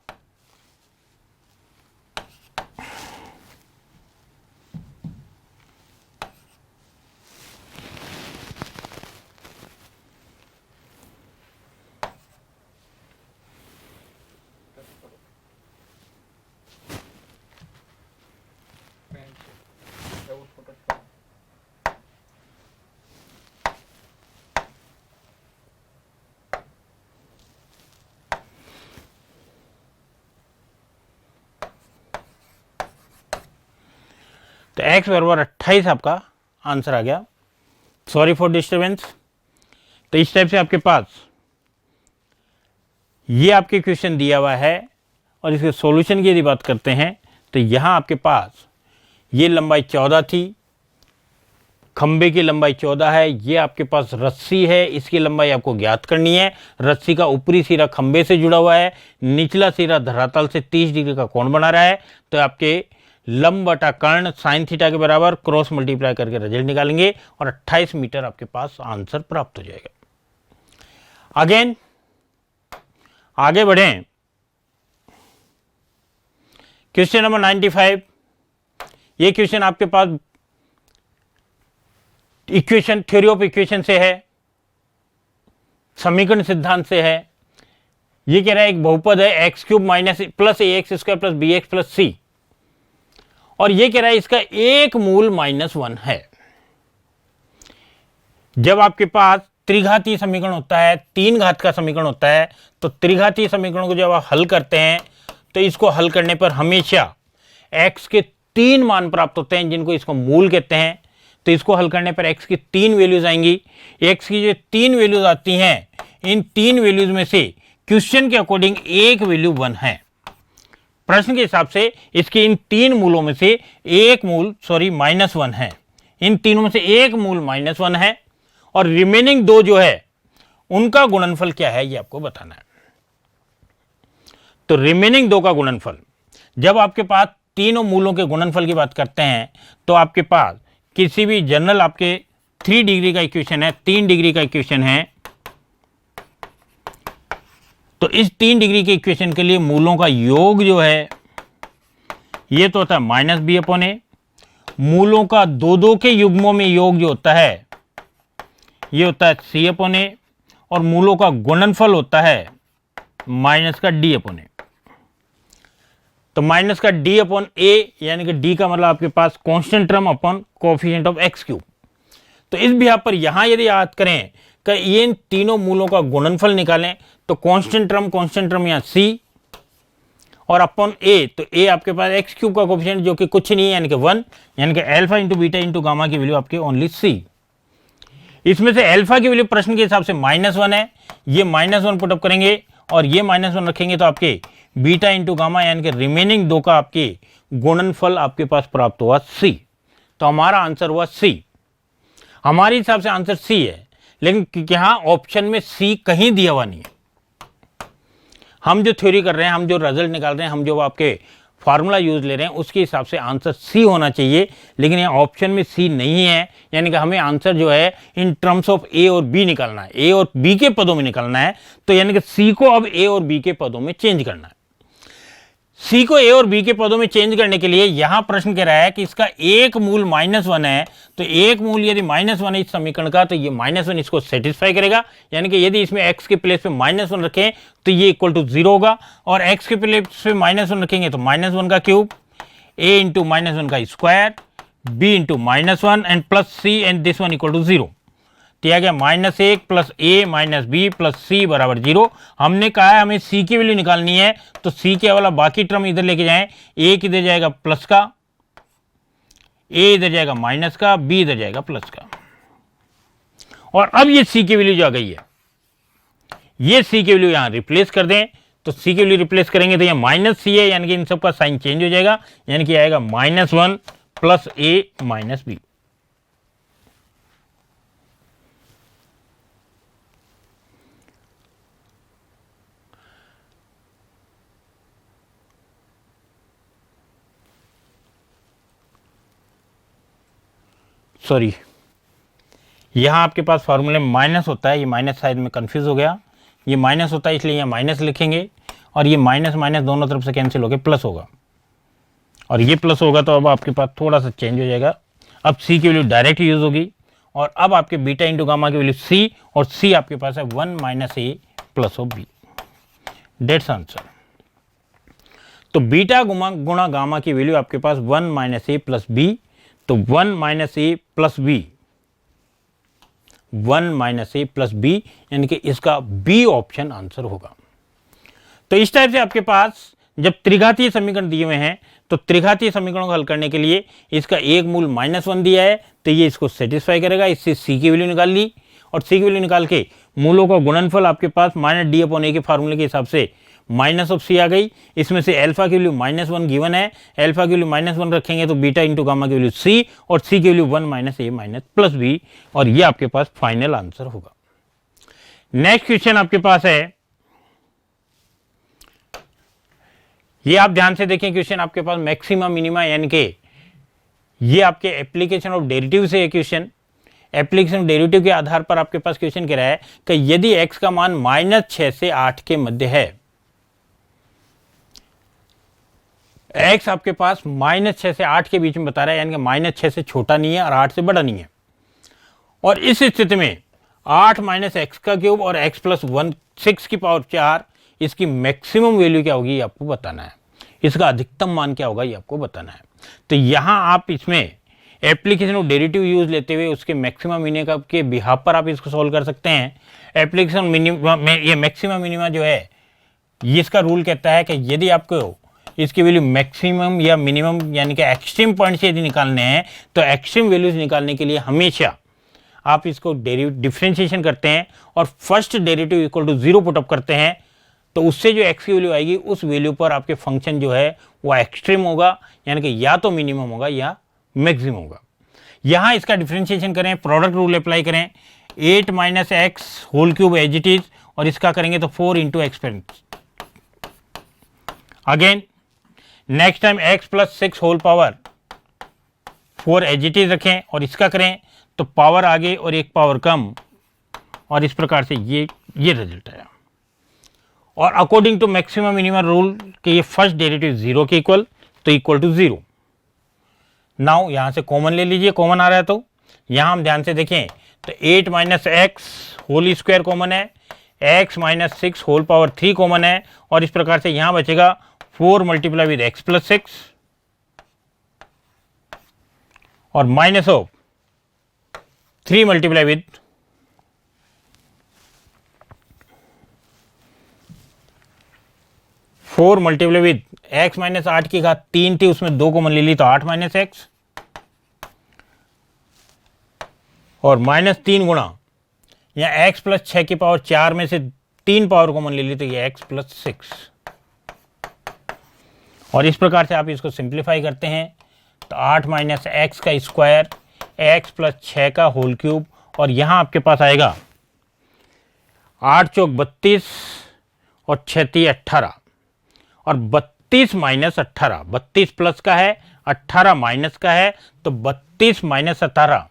A: तो x बराबर 28 आपका आंसर आ गया। Sorry for disturbance. तो इस टाइप से आपके पास ये आपके क्वेश्चन दिया हुआ है और इसके सॉल्यूशन की यदि बात करते हैं तो यहाँ आपके पास ये लंबाई 14 थी, खंबे की लंबाई 14 है, ये आपके पास रस्सी है, इसकी लंबाई आपको ज्ञात करनी है। रस्सी का ऊपरी सिरा खंबे से जुड़ा हुआ है, निचला सिरा धरातल से 30 डिग्री का कोण बना रहा है। तो आपके लंब बटा कर्ण साइन थीटा के बराबर क्रॉस मल्टीप्लाई करके रिजल्ट निकालेंगे और 28 मीटर आपके पास आंसर प्राप्त हो जाएगा। अगेन आगे बढ़ें, क्वेश्चन नंबर 95। ये क्वेश्चन आपके पास इक्वेशन, थ्योरी ऑफ इक्वेशन से है, समीकरण सिद्धांत से है। ये कह रहा है एक बहुपद है x³ minus plus ax² plus bx plus c, और ये कह रहा है इसका एक मूल -1 है। जब आपके पास त्रिघातीय समीकरण होता है, 3 घात का समीकरण होता है, तो त्रिघातीय समीकरण को जब आप हल करते हैं तो इसको हल करने पर हमेशा x के 3 मान प्राप्त होते हैं, जिनको इसको मूल कहते हैं। तो इसको हल करने पर x की 3 वैल्यूज आएंगी। x की जो 3 वैल्यूज आती हैं, इन 3 वैल्यूज में से क्वेश्चन के अकॉर्डिंग एक वैल्यू 1 है। प्रश्न के हिसाब से इसके इन 3 मूलों में से एक मूल -1 है। इन तीनों में से एक मूल -1 है और रिमेनिंग 2 जो है उनका गुणनफल क्या है ये आपको बताना है। तो रिमेनिंग 2 का गुणनफल, जब आपके पास तीनों मूलों के गुणनफल की बात करते हैं तो आपके पास किसी भी जनरल आपके 3 डिग्री का इक्वेशन है, 3 डिग्री का इक्वेशन है, तो इस 3 डिग्री के इक्वेशन के लिए मूलों का योग जो है ये तो होता है -b/a। मूलों का 2 के युग्मों में योग जो होता है ये होता है c/a, और मूलों का गुणनफल होता है -d/a। तो -d/a यानी कि d का मतलब आपके पास constant term upon coefficient of x³। तो इस बिहाफ पर यहां यदि याद करें कि इन तीनों मूलों का गुणनफल निकालें तो कांस्टेंट टर्म यहां c और अपॉन a, तो a आपके पास x³ का कोएफिशिएंट जो कि कुछ नहीं है यानी कि 1, यानी कि alpha into beta into gamma की वैल्यू आपके ओनली c। इसमें से अल्फा की वैल्यू प्रश्न के हिसाब से -1 है, ये -1 पुटअप करेंगे और ये -1 रखेंगे तो आपके बीटा इंटू गामा यानी कि रिमेनिंग 2 का आपके गुणनफल आपके पास प्राप्त हुआ c। तो हमारा आंसर हुआ c। हमारे हिसाब से आंसर c है, लेकिन यहां ऑप्शन में c कहीं दिया हुआ नहीं है। हम जो थ्योरी कर रहे हैं, हम जो रिजल्ट निकाल रहे हैं, हम जो आपके फार्मूला यूज ले रहे हैं उसके हिसाब से आंसर सी होना चाहिए, लेकिन यहाँ ऑप्शन में सी नहीं है। यानी कि हमें आंसर जो है इन टर्म्स ऑफ ए और बी निकालना है, ए और बी के पदों में निकालना है। तो यानी कि सी को अब ए और बी के पदों में चेंज करना है। सी को ए और बी के पदों में चेंज करने के लिए यहां प्रश्न कह रहा है कि इसका एक मूल -1 है, तो एक मूल यदि -1 है इस समीकरण का तो ये -1 इसको सेटिस्फाई करेगा। यानी कि यदि इसमें x के प्लेस पे -1 रखें तो ये इक्वल टू 0 होगा, और x के प्लेस पे -1 रखेंगे तो -1 का क्यूब, a इंटू -1 का square, b into -1 and plus c and this one equal to 0। दिया गया -1 plus a minus B plus c बराबर 0। हमने कहा है हमें c की वैल्यू निकालनी है, तो c के वाला बाकी टर्म इधर लेके जाएं, a किधर जाएगा प्लस का ए इधर जाएगा माइनस का, बी इधर जाएगा प्लस का। और अब ये सी की वैल्यू जो आ गई है, ये सी की वैल्यू यहां रिप्लेस कर दें, तो सी की वैल्यू रिप्लेस करेंगे तो ये माइनस सी है, यानी कि इन सबका साइन चेंज हो जाएगा, यानी कि आएगा -1 प्लस ए माइनस बी। सॉरी, यहां आपके पास फॉर्मूले में माइनस होता है, ये माइनस शायद में कंफ्यूज हो गया, ये माइनस होता है इसलिए यहाँ माइनस लिखेंगे, और ये माइनस माइनस दोनों तरफ से कैंसिल होकर प्लस होगा, और ये प्लस होगा तो अब आपके पास थोड़ा सा चेंज हो जाएगा। अब सी की वैल्यू डायरेक्ट यूज होगी, और अब आपके बीटा इंटू गामा की वैल्यू सी, और सी आपके पास है 1 minus A plus of B. That's answer. तो बीटा गुणा गामा की वैल्यू आपके पास 1 माइनस ए प्लस बी, तो 1 minus A plus B, 1 minus A plus B, यानी कि इसका बी ऑप्शन आंसर होगा। तो इस टाइप से आपके पास जब त्रिघातीय समीकरण दिए हुए हैं, तो त्रिघातीय समीकरणों को हल करने के लिए इसका एक मूल -1 दिया है, तो ये इसको सेटिस्फाई करेगा। इससे सी की वैल्यू निकाल ली, और सी की वैल्यू निकाल के मूलों का गुणनफल आपके पास -d/a के फार्मूले के हिसाब से माइनस ऑफ सी आ गई। इसमें से अल्फा की वैल्यू -1 गिवन है, अल्फा की वैल्यू -1 रखेंगे तो बीटा इंटू गामा की वैल्यू सी, और सी की value 1 minus A minus plus B, और ये आपके पास फाइनल आंसर होगा। नेक्स्ट क्वेश्चन आपके पास है, ये आप ध्यान से देखें, क्वेश्चन आपके पास मैक्सिमा मिनिमा, यानी कि ये आपके एप्लीकेशन ऑफ डेरिवेटिव से क्वेश्चन, एप्लीकेशन ऑफ डेरिवेटिव के आधार पर आपके पास क्वेश्चन कह रहा है कि यदि x का मान -6 से 8 के मध्य है, x आपके पास -6 से 8 के बीच में बता रहा है, यानी कि -6 से छोटा नहीं है और 8 से बड़ा नहीं है, और इस स्थिति में 8 माइनस एक्स का क्यूब और x प्लस 6 की पावर 4, इसकी मैक्सिमम वैल्यू क्या होगी ये आपको बताना है, इसका अधिकतम मान क्या होगा ये आपको बताना है। तो यहां आप इसमें एप्लीकेशन ऑफ डेरिवेटिव यूज लेते हुए उसके मैक्सिमम मिनिमम के बिहाफ पर आप इसको सॉल्व कर सकते हैं। एप्लीकेशन मिनिमम में ये मैक्सिमम मिनिमम जो है, ये इसका रूल कहता है कि यदि आपको इसकी वैल्यू मैक्सिमम या मिनिमम यानी कि एक्सट्रीम पॉइंट से यदि निकालने हैं, तो एक्सट्रीम वैल्यूज निकालने के लिए हमेशा आप इसको डिफरेंशिएशन करते हैं और first derivative equal to 0 put up करते हैं, तो उससे जो एक्स की वैल्यू आएगी उस वैल्यू पर आपके फंक्शन जो है वो एक्सट्रीम होगा, यानी कि या तो मिनिमम होगा या मैक्सिमम होगा। यहां इसका डिफरेंशिएशन करें, प्रोडक्ट रूल अप्लाई करें, 8 minus X whole cube as it is, और इसका करेंगे तो 4 into X. Again next time x plus 6 whole power 4 as it is रखें, और इसका करें तो पावर आगे और एक पावर कम, और इस प्रकार से ये रिजल्ट आया। और according to maximum minimum rule कि ये फर्स्ट डेरिवेटिव 0 के इक्वल, तो इक्वल टू 0। नाउ यहां से कॉमन ले लीजिए, कॉमन आ रहा है तो यहां हम ध्यान से देखें तो 8 minus X whole square common है, x minus 6 whole power 3 common है, और इस प्रकार से यहां बचेगा 4 मल्टीप्लाई विद x प्लस 6 और minus of 3 multiply with 4 multiply with x minus 8 की घात 3 थी, उसमें 2 कॉमन ले ली तो 8 माइनस एक्स, और माइनस 3 गुणा या x प्लस 6 की पावर 4 में से 3 पावर कॉमन ले ली तो ये x प्लस 6, और इस प्रकार से आप इसको सिंप्लीफाई करते हैं तो 8 माइनस एक्स का स्क्वायर, x प्लस 6 का होल क्यूब, और यहां आपके पास आएगा 8 चौक 32 और 6 3 18, और 32 माइनस 18, 32 प्लस का है 18 माइनस का है, तो 32 माइनस 18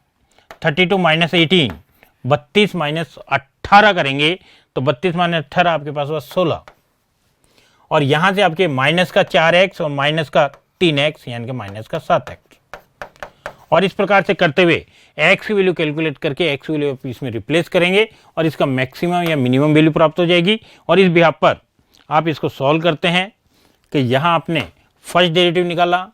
A: 32 माइनस 18, 32 माइनस 18 करेंगे तो 32 माइनस 18 आपके पास हुआ 16, और यहां से आपके माइनस का 4x और माइनस का 3x यानी कि माइनस का 7x, और इस प्रकार से करते हुए x की वैल्यू कैलकुलेट करके x की वैल्यू इसमें रिप्लेस करेंगे और इसका मैक्सिमम या मिनिमम वैल्यू प्राप्त हो जाएगी। और इस बिहाफ पर आप इसको सॉल्व करते हैं कि यहां आपने फर्स्ट डेरिवेटिव निकाला,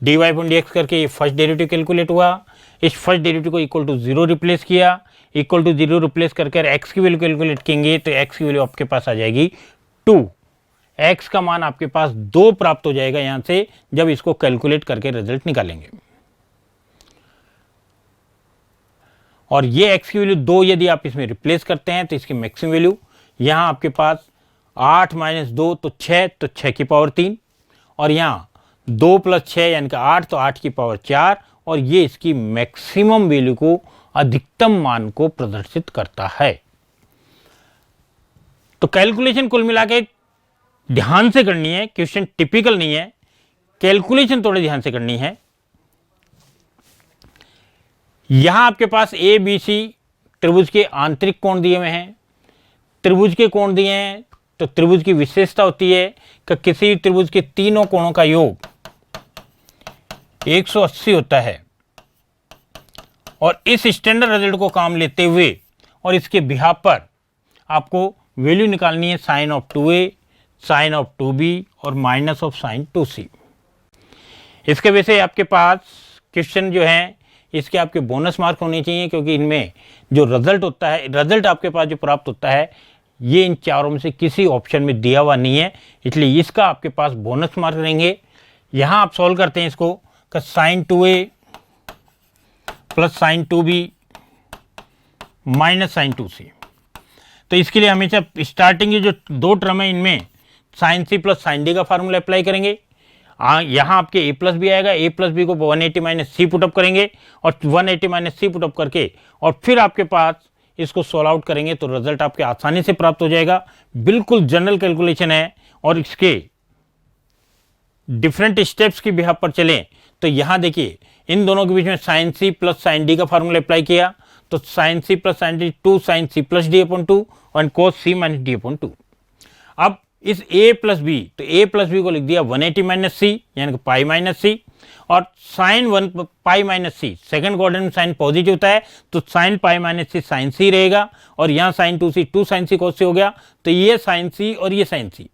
A: dy अपॉन dx करके ये फर्स्ट डेरिवेटिव कैलकुलेट हुआ, इस फर्स्ट डेरिवेटिव को इक्वल टू 0 रिप्लेस किया, इक्वल टू 0 रिप्लेस करके x की वैल्यू कैलकुलेट करेंगे तो x की वैल्यू आपके पास आ जाएगी 2, x का मान आपके पास 2 प्राप्त हो जाएगा यहां से जब इसको कैलकुलेट करके रिजल्ट निकालेंगे। और ये x की वैल्यू 2 यदि आप इसमें रिप्लेस करते हैं तो इसकी मैक्सिमम वैल्यू यहाँ आपके पास 8 माइनस 2 तो 6, तो 6 की पावर 3, और यहाँ 2 प्लस 6 यानी कि 8, तो 8 की पावर 4, और ये इसकी मैक्सिमम वैल्यू को, अधिकतम मान को प्रदर्शित करता है। तो कैलकुलेशन कुल मिला के ध्यान से करनी है, क्वेश्चन टिपिकल नहीं है, कैलकुलेशन थोड़े ध्यान से करनी है। यहां आपके पास ए बी सी त्रिभुज के आंतरिक कोण दिए हुए हैं, त्रिभुज के कोण दिए हैं, तो त्रिभुज की विशेषता होती है कि किसी त्रिभुज के तीनों कोणों का योग 180 होता है, और इस स्टैंडर्ड रिजल्ट को काम लेते हुए और इसके बिहाफ पर आपको वैल्यू निकालनी है sign of 2a, sign of 2b और माइनस ऑफ साइन 2c। इसके वजह से आपके पास क्वेश्चन जो है इसके आपके बोनस मार्क होने चाहिए, क्योंकि इनमें जो रिजल्ट होता है, रिजल्ट आपके पास जो प्राप्त होता है ये इन चारों में से किसी ऑप्शन में दिया हुआ नहीं है, इसलिए इसका आपके पास बोनस मार्क रहेंगे। यहां आप सॉल्व करते हैं इसको कि sine 2a plus sine 2b minus sine 2c। तो इसके लिए हमेशा स्टार्टिंग जो दो टर्म है इनमें sine C plus sine D का फार्मूला अप्लाई करेंगे। यहाँ आपके a प्लस बी आएगा, a प्लस बी को 180 माइनस सी पुटअप करेंगे, और 180 माइनस सी पुटअप करके और फिर आपके पास इसको सोल्व आउट करेंगे तो रिजल्ट आपके आसानी से प्राप्त हो जाएगा। बिल्कुल जनरल कैलकुलेशन है, और इसके डिफरेंट स्टेप्स की बिहाफ पर चलें तो यहाँ देखिए इन दोनों के बीच में sine C plus sine D का फार्मूला अप्लाई किया तो sine C plus sine D 2 sine C plus D upon 2 और cos C minus D upon 2। अब इस a प्लस बी, तो a प्लस बी को लिख दिया 180 माइनस सी यानी कि पाई माइनस सी, और साइन 1 पाई माइनस सी सेकंड क्वाड्रेंट में साइन पॉजिटिव होता है तो साइन पाई माइनस सी साइन सी रहेगा, और यहाँ साइन 2c 2 साइन सी कोस सी हो गया, तो ये साइन सी और ये साइन सी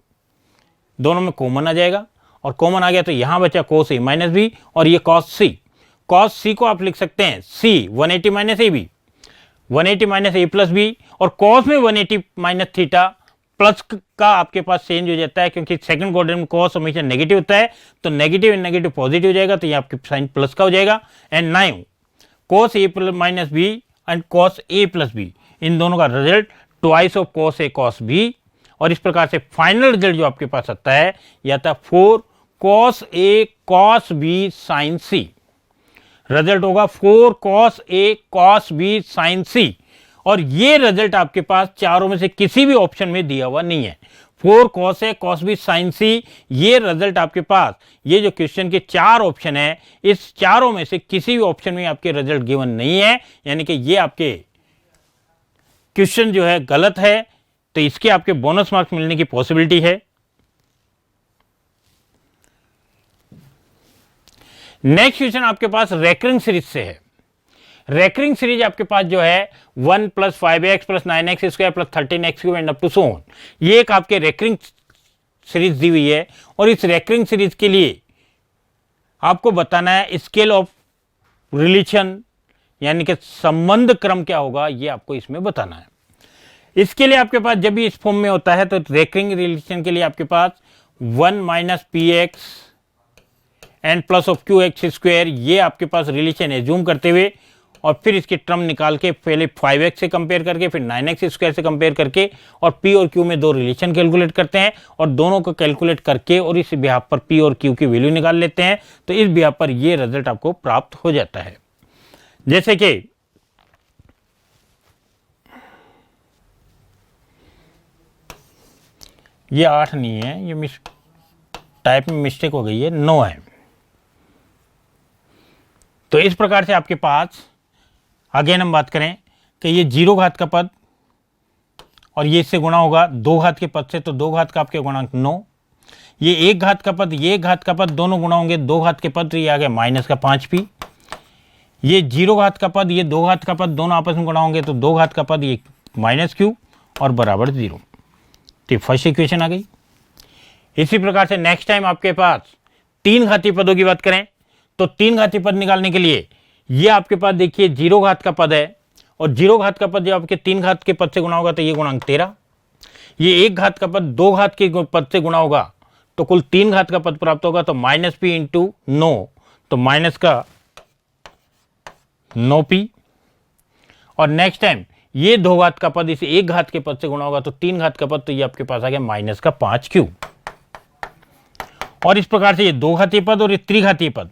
A: दोनों में कॉमन आ जाएगा, और कॉमन आ गया तो यहाँ बचा कोस ए माइनस बी और ये कॉस सी। कॉस सी को आप लिख सकते हैं C 180 minus A B, 180 minus A plus B, और कॉस में 180 माइनस थीटा प्लस का आपके पास चेंज हो जाता है, क्योंकि सेकंड क्वाड्रेंट में कॉस हमेशा नेगेटिव होता है, तो नेगेटिव एंड नेगेटिव पॉजिटिव हो जाएगा, तो ये आपके साइन प्लस का हो जाएगा। And now cos A minus B and cos A plus B, इन दोनों का result twice of cos A cos B, और इस प्रकार से फाइनल रिजल्ट जो आपके पास आता है यह आता 4 cos A cos B sign C. Result होगा 4 cos A cos B sign सी, और ये रिजल्ट आपके पास चारों में से किसी भी ऑप्शन में दिया हुआ नहीं है। 4 cos A cos B sign सी, ये रिजल्ट आपके पास, ये जो क्वेश्चन के 4 ऑप्शन है इस चारों में से किसी भी ऑप्शन में आपके रिजल्ट गिवन नहीं है, यानी कि ये आपके क्वेश्चन जो है गलत है, तो इसके आपके बोनस मार्क्स मिलने की पॉसिबिलिटी है। नेक्स्ट क्वेश्चन आपके पास रेकरिंग सीरीज से है। रेकरिंग सीरीज आपके पास जो है 1 plus 5x plus 9x square plus 13x cube and up to so on, ये एक आपके रेकरिंग सीरीज दी हुई है, और इस रेकरिंग सीरीज के लिए आपको बताना है स्केल ऑफ रिलेशन, यानी कि संबंध क्रम क्या होगा, ये आपको इसमें बताना है। इसके लिए आपके पास जब भी इस फॉर्म में होता है तो रेकरिंग रिलेशन के लिए आपके पास 1 minus P x and plus of Q x square, ये आपके पास रिलेशन एज्यूम करते हुए और फिर इसके टर्म निकाल के पहले 5x से कंपेयर करके फिर 9x स्क्वायर से कंपेयर करके और p और q में दो रिलेशन कैलकुलेट करते हैं, और दोनों को कैलकुलेट करके और इस बिहाफ पर p और q की वैल्यू निकाल लेते हैं, तो इस बिहाफ पर ये रिजल्ट आपको प्राप्त हो जाता है। जैसे कि ये 8 नहीं है, ये टाइप में मिस्टेक हो गई है, 9 है। तो इस प्रकार से आपके पास अगेन हम बात करें कि ये 0 घात का पद और ये इससे गुणा होगा 2 घात के पद से, तो 2 घात का आपके गुणांक 9, ये 1 घात का पद, ये 1 घात का पद दोनों गुणा होंगे 2 घात के पद, तो ये आ गया माइनस का 5p। ये 0 घात का पद, ये 2 घात का पद दोनों आपस में गुणा होंगे तो 2 घात का पद ये माइनस q और बराबर 0। तो फर्स्ट इक्वेशन आ गई। इसी प्रकार से नेक्स्ट टाइम आपके पास 3 घातीय पदों की बात करें तो 3 घातीय पद निकालने के लिए ये आपके पास देखिए 0 घात का पद है, और 0 घात का पद जब आपके 3 घात के पद से गुणा होगा तो ये गुणांक 13, ये 1 घात का पद 2 घात के पद से गुणा होगा तो कुल 3 घात का पद प्राप्त होगा, तो माइनस पी इंटू 9, तो माइनस का 9p, और नेक्स्ट टाइम ये 2 घात का पद इसे 1 घात के पद से गुणा होगा तो 3 घात का पद, तो ये आपके पास आ गया माइनस का 5 क्यूब। और इस प्रकार से ये 2 घातीय पद और ये त्रिघातीय पद,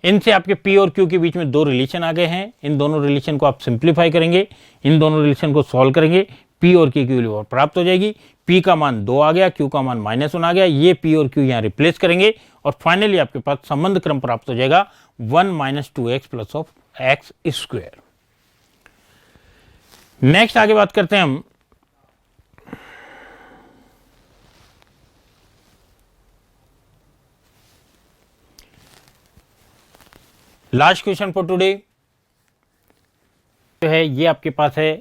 A: इनसे आपके p और q के बीच में 2 रिलेशन आ गए हैं। इन दोनों रिलेशन को आप सिंप्लीफाई करेंगे, इन दोनों रिलेशन को सॉल्व करेंगे, p और q की वैल्यू प्राप्त हो जाएगी। p का मान 2 आ गया, q का मान -1 आ गया, ये p और q यहाँ रिप्लेस करेंगे और फाइनली आपके पास संबंध क्रम प्राप्त हो जाएगा 1 - 2x plus of x square. Next आगे बात करते हैं हम लास्ट क्वेश्चन फॉर टुडे जो है ये आपके पास है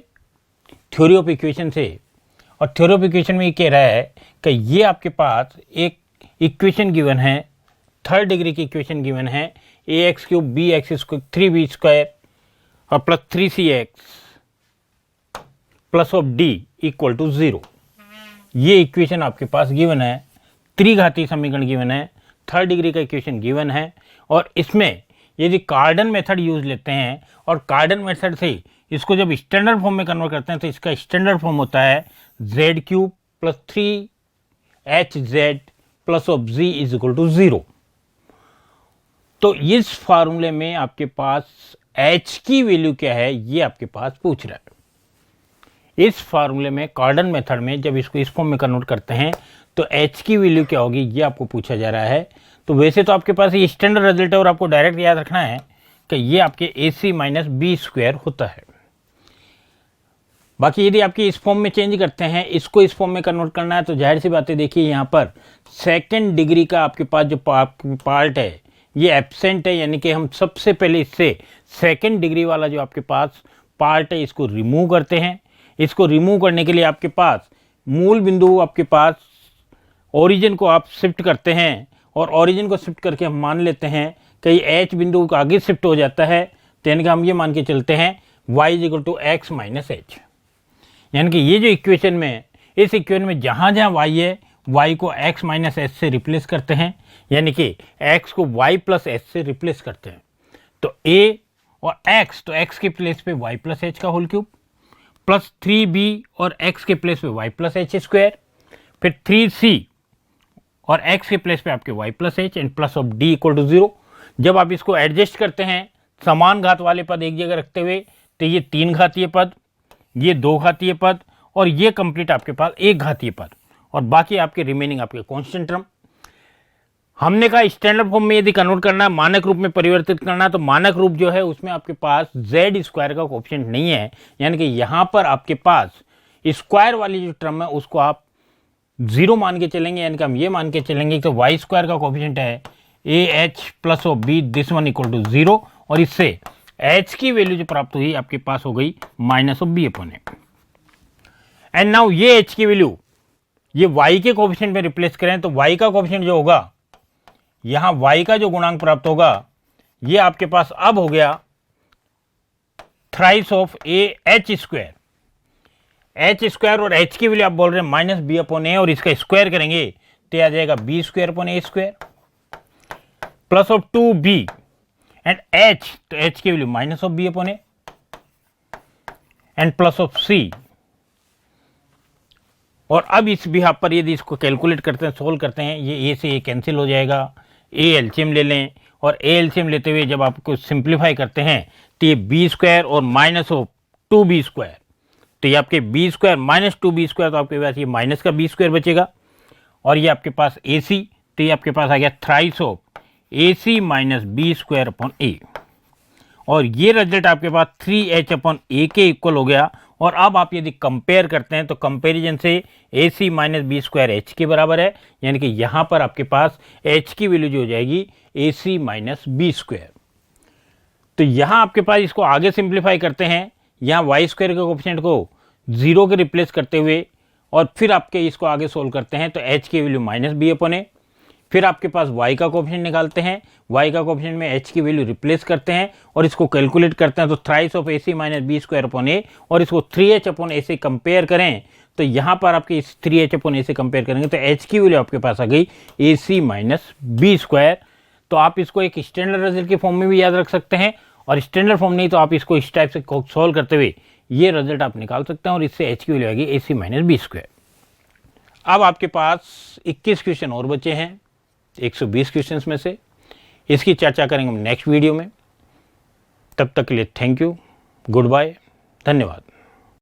A: थ्योरी ऑफ इक्वेशन से, और थ्योरी ऑफ इक्वेशन में ये कह रहा है कि ये आपके पास एक इक्वेशन गिवन है, 3rd डिग्री की इक्वेशन गिवन है, ax³ bx² 3b² और plus 3cx plus of d equal to 0। ये इक्वेशन आपके पास गिवन है, त्रिघातीय समीकरण गिवन है, 3rd डिग्री का इक्वेशन गिवन है। और इसमें यदि कार्डन मेथड यूज लेते हैं और कार्डन मेथड से इसको जब स्टैंडर्ड फॉर्म में कन्वर्ट करते हैं तो इसका स्टैंडर्ड फॉर्म होता है z³ plus 3hz plus of z is equal to 0। तो इस फार्मूले में आपके पास h की वैल्यू क्या है ये आपके पास पूछ रहा है। इस फार्मूले में कार्डन मेथड में जब इसको इस फॉर्म में कन्वर्ट करते हैं तो h की वैल्यू क्या होगी ये आपको पूछा जा रहा है। तो वैसे तो आपके पास ये स्टैंडर्ड रिजल्ट है और आपको डायरेक्ट याद रखना है कि ये आपके AC - b² होता है। बाकी यदि आपकी इस फॉर्म में चेंज करते हैं, इसको इस फॉर्म में कन्वर्ट करना है तो जाहिर सी बात है, देखिए यहाँ पर 2nd डिग्री का आपके पास जो पार्ट है ये एब्सेंट है, यानी कि हम सबसे पहले इससे 2nd डिग्री वाला जो आपके पास पार्ट है इसको रिमूव करते हैं। इसको रिमूव करने के लिए आपके पास मूल बिंदु आपके पास ओरिजिन को आप शिफ्ट करते हैं और ओरिजिन को शिफ्ट करके हम मान लेते हैं कि h बिंदु को आगे शिफ्ट हो जाता है, तो यानी कि हम ये मान के चलते हैं y = x - h। यानी कि ये जो इक्वेशन में, इस इक्वेशन में जहाँ जहाँ y है y को x - h से रिप्लेस करते हैं, यानी कि x को y + h से रिप्लेस करते हैं। तो a और x, तो x के प्लेस पे y + h का होल क्यूब प्लस 3b और x के प्लेस पे y + h², फिर 3c और x के प्लेस पे आपके y + h and plus of d = 0। जब आप इसको एडजस्ट करते हैं समान घात वाले पद एक जगह रखते हुए, तो ये 3 घातीय पद, ये 2 घातीय पद और ये कंप्लीट आपके पास 1 घातीय पद और बाकी आपके रिमेनिंग आपके कांस्टेंट टर्म। हमने कहा स्टैंडर्ड फॉर्म में यदि कन्वर्ट करना है, मानक रूप में परिवर्तित करना है, तो मानक रूप जो है उसमें आपके पास z² का कोएफिशिएंट नहीं है, यानी कि यहाँ पर आपके पास स्क्वायर वाली जो टर्म है उसको आप 0 मान के चलेंगे, यानी कि हम ये मान के चलेंगे तो y² का कोएफिशिएंट है ah plus of b, this one equal to 0 और इससे h की वैल्यू जो प्राप्त हुई आपके पास हो गई -b/a। एंड नाउ ये h की वैल्यू ये y के कोएफिशिएंट में रिप्लेस करें तो y का कोएफिशिएंट जो होगा, यहां y का जो गुणांक प्राप्त होगा ये आपके पास अब हो गया थ्राइस ऑफ ah²। h² और h की वैल्यू आप बोल रहे हैं -b/a और इसका स्क्वायर करेंगे तो आ जाएगा b² plus of 2b and h, तो h की value -b/a and plus of c। और अब इस बिहाफ पर यदि इसको कैलकुलेट करते हैं, सोल्व करते हैं, ये a से a कैंसिल हो जाएगा, a एलसीएम ले लें और a एलसीएम लेते हुए जब आपको सिंप्लीफाई करते हैं तो ये b² और -2b², तो ये आपके b² -2b², तो आपके पास ये माइनस का b² बचेगा और ये आपके पास ac, तो ये आपके पास आ गया थ्राइस ऑफ ac - b²/a और ये रिजल्ट आपके पास 3h/a के इक्वल हो गया। और अब आप यदि कंपेयर करते हैं तो कंपैरिजन से ac - b² h के बराबर है, यानी कि यहाँ पर आपके पास h की वैल्यू जो हो जाएगी ac - b²। तो यहाँ आपके पास इसको आगे सिंप्लीफाई करते हैं, यहाँ y² के कोएफिशिएंट को 0 के रिप्लेस करते हुए और फिर आपके इसको आगे सोल्व करते हैं तो h की वैल्यू -b/a, फिर आपके पास y का कोएफिशिएंट निकालते हैं, y का कोएफिशिएंट में h की वैल्यू रिप्लेस करते हैं और इसको कैलकुलेट करते हैं तो थ्राइस ऑफ ac - b²/a और इसको 3h/a से कंपेयर करें तो यहाँ पर आपके इस 3h/a से कंपेयर करेंगे तो h की वैल्यू आपके पास आ गई ac - b²। तो आप इसको एक स्टैंडर्ड रिजल्ट के फॉर्म में भी याद रख सकते हैं और स्टैंडर्ड फॉर्म नहीं तो आप इसको इस टाइप से सॉल्व करते हुए ये रिजल्ट आप निकाल सकते हैं और इससे एच की वैल्यू आएगी AC माइनस बी स्क्वायर। अब आपके पास 21 क्वेश्चन और बचे हैं 120 क्वेश्चंस में से, इसकी चर्चा करेंगे हम नेक्स्ट वीडियो में। तब तक के लिए थैंक यू, गुड बाय, धन्यवाद।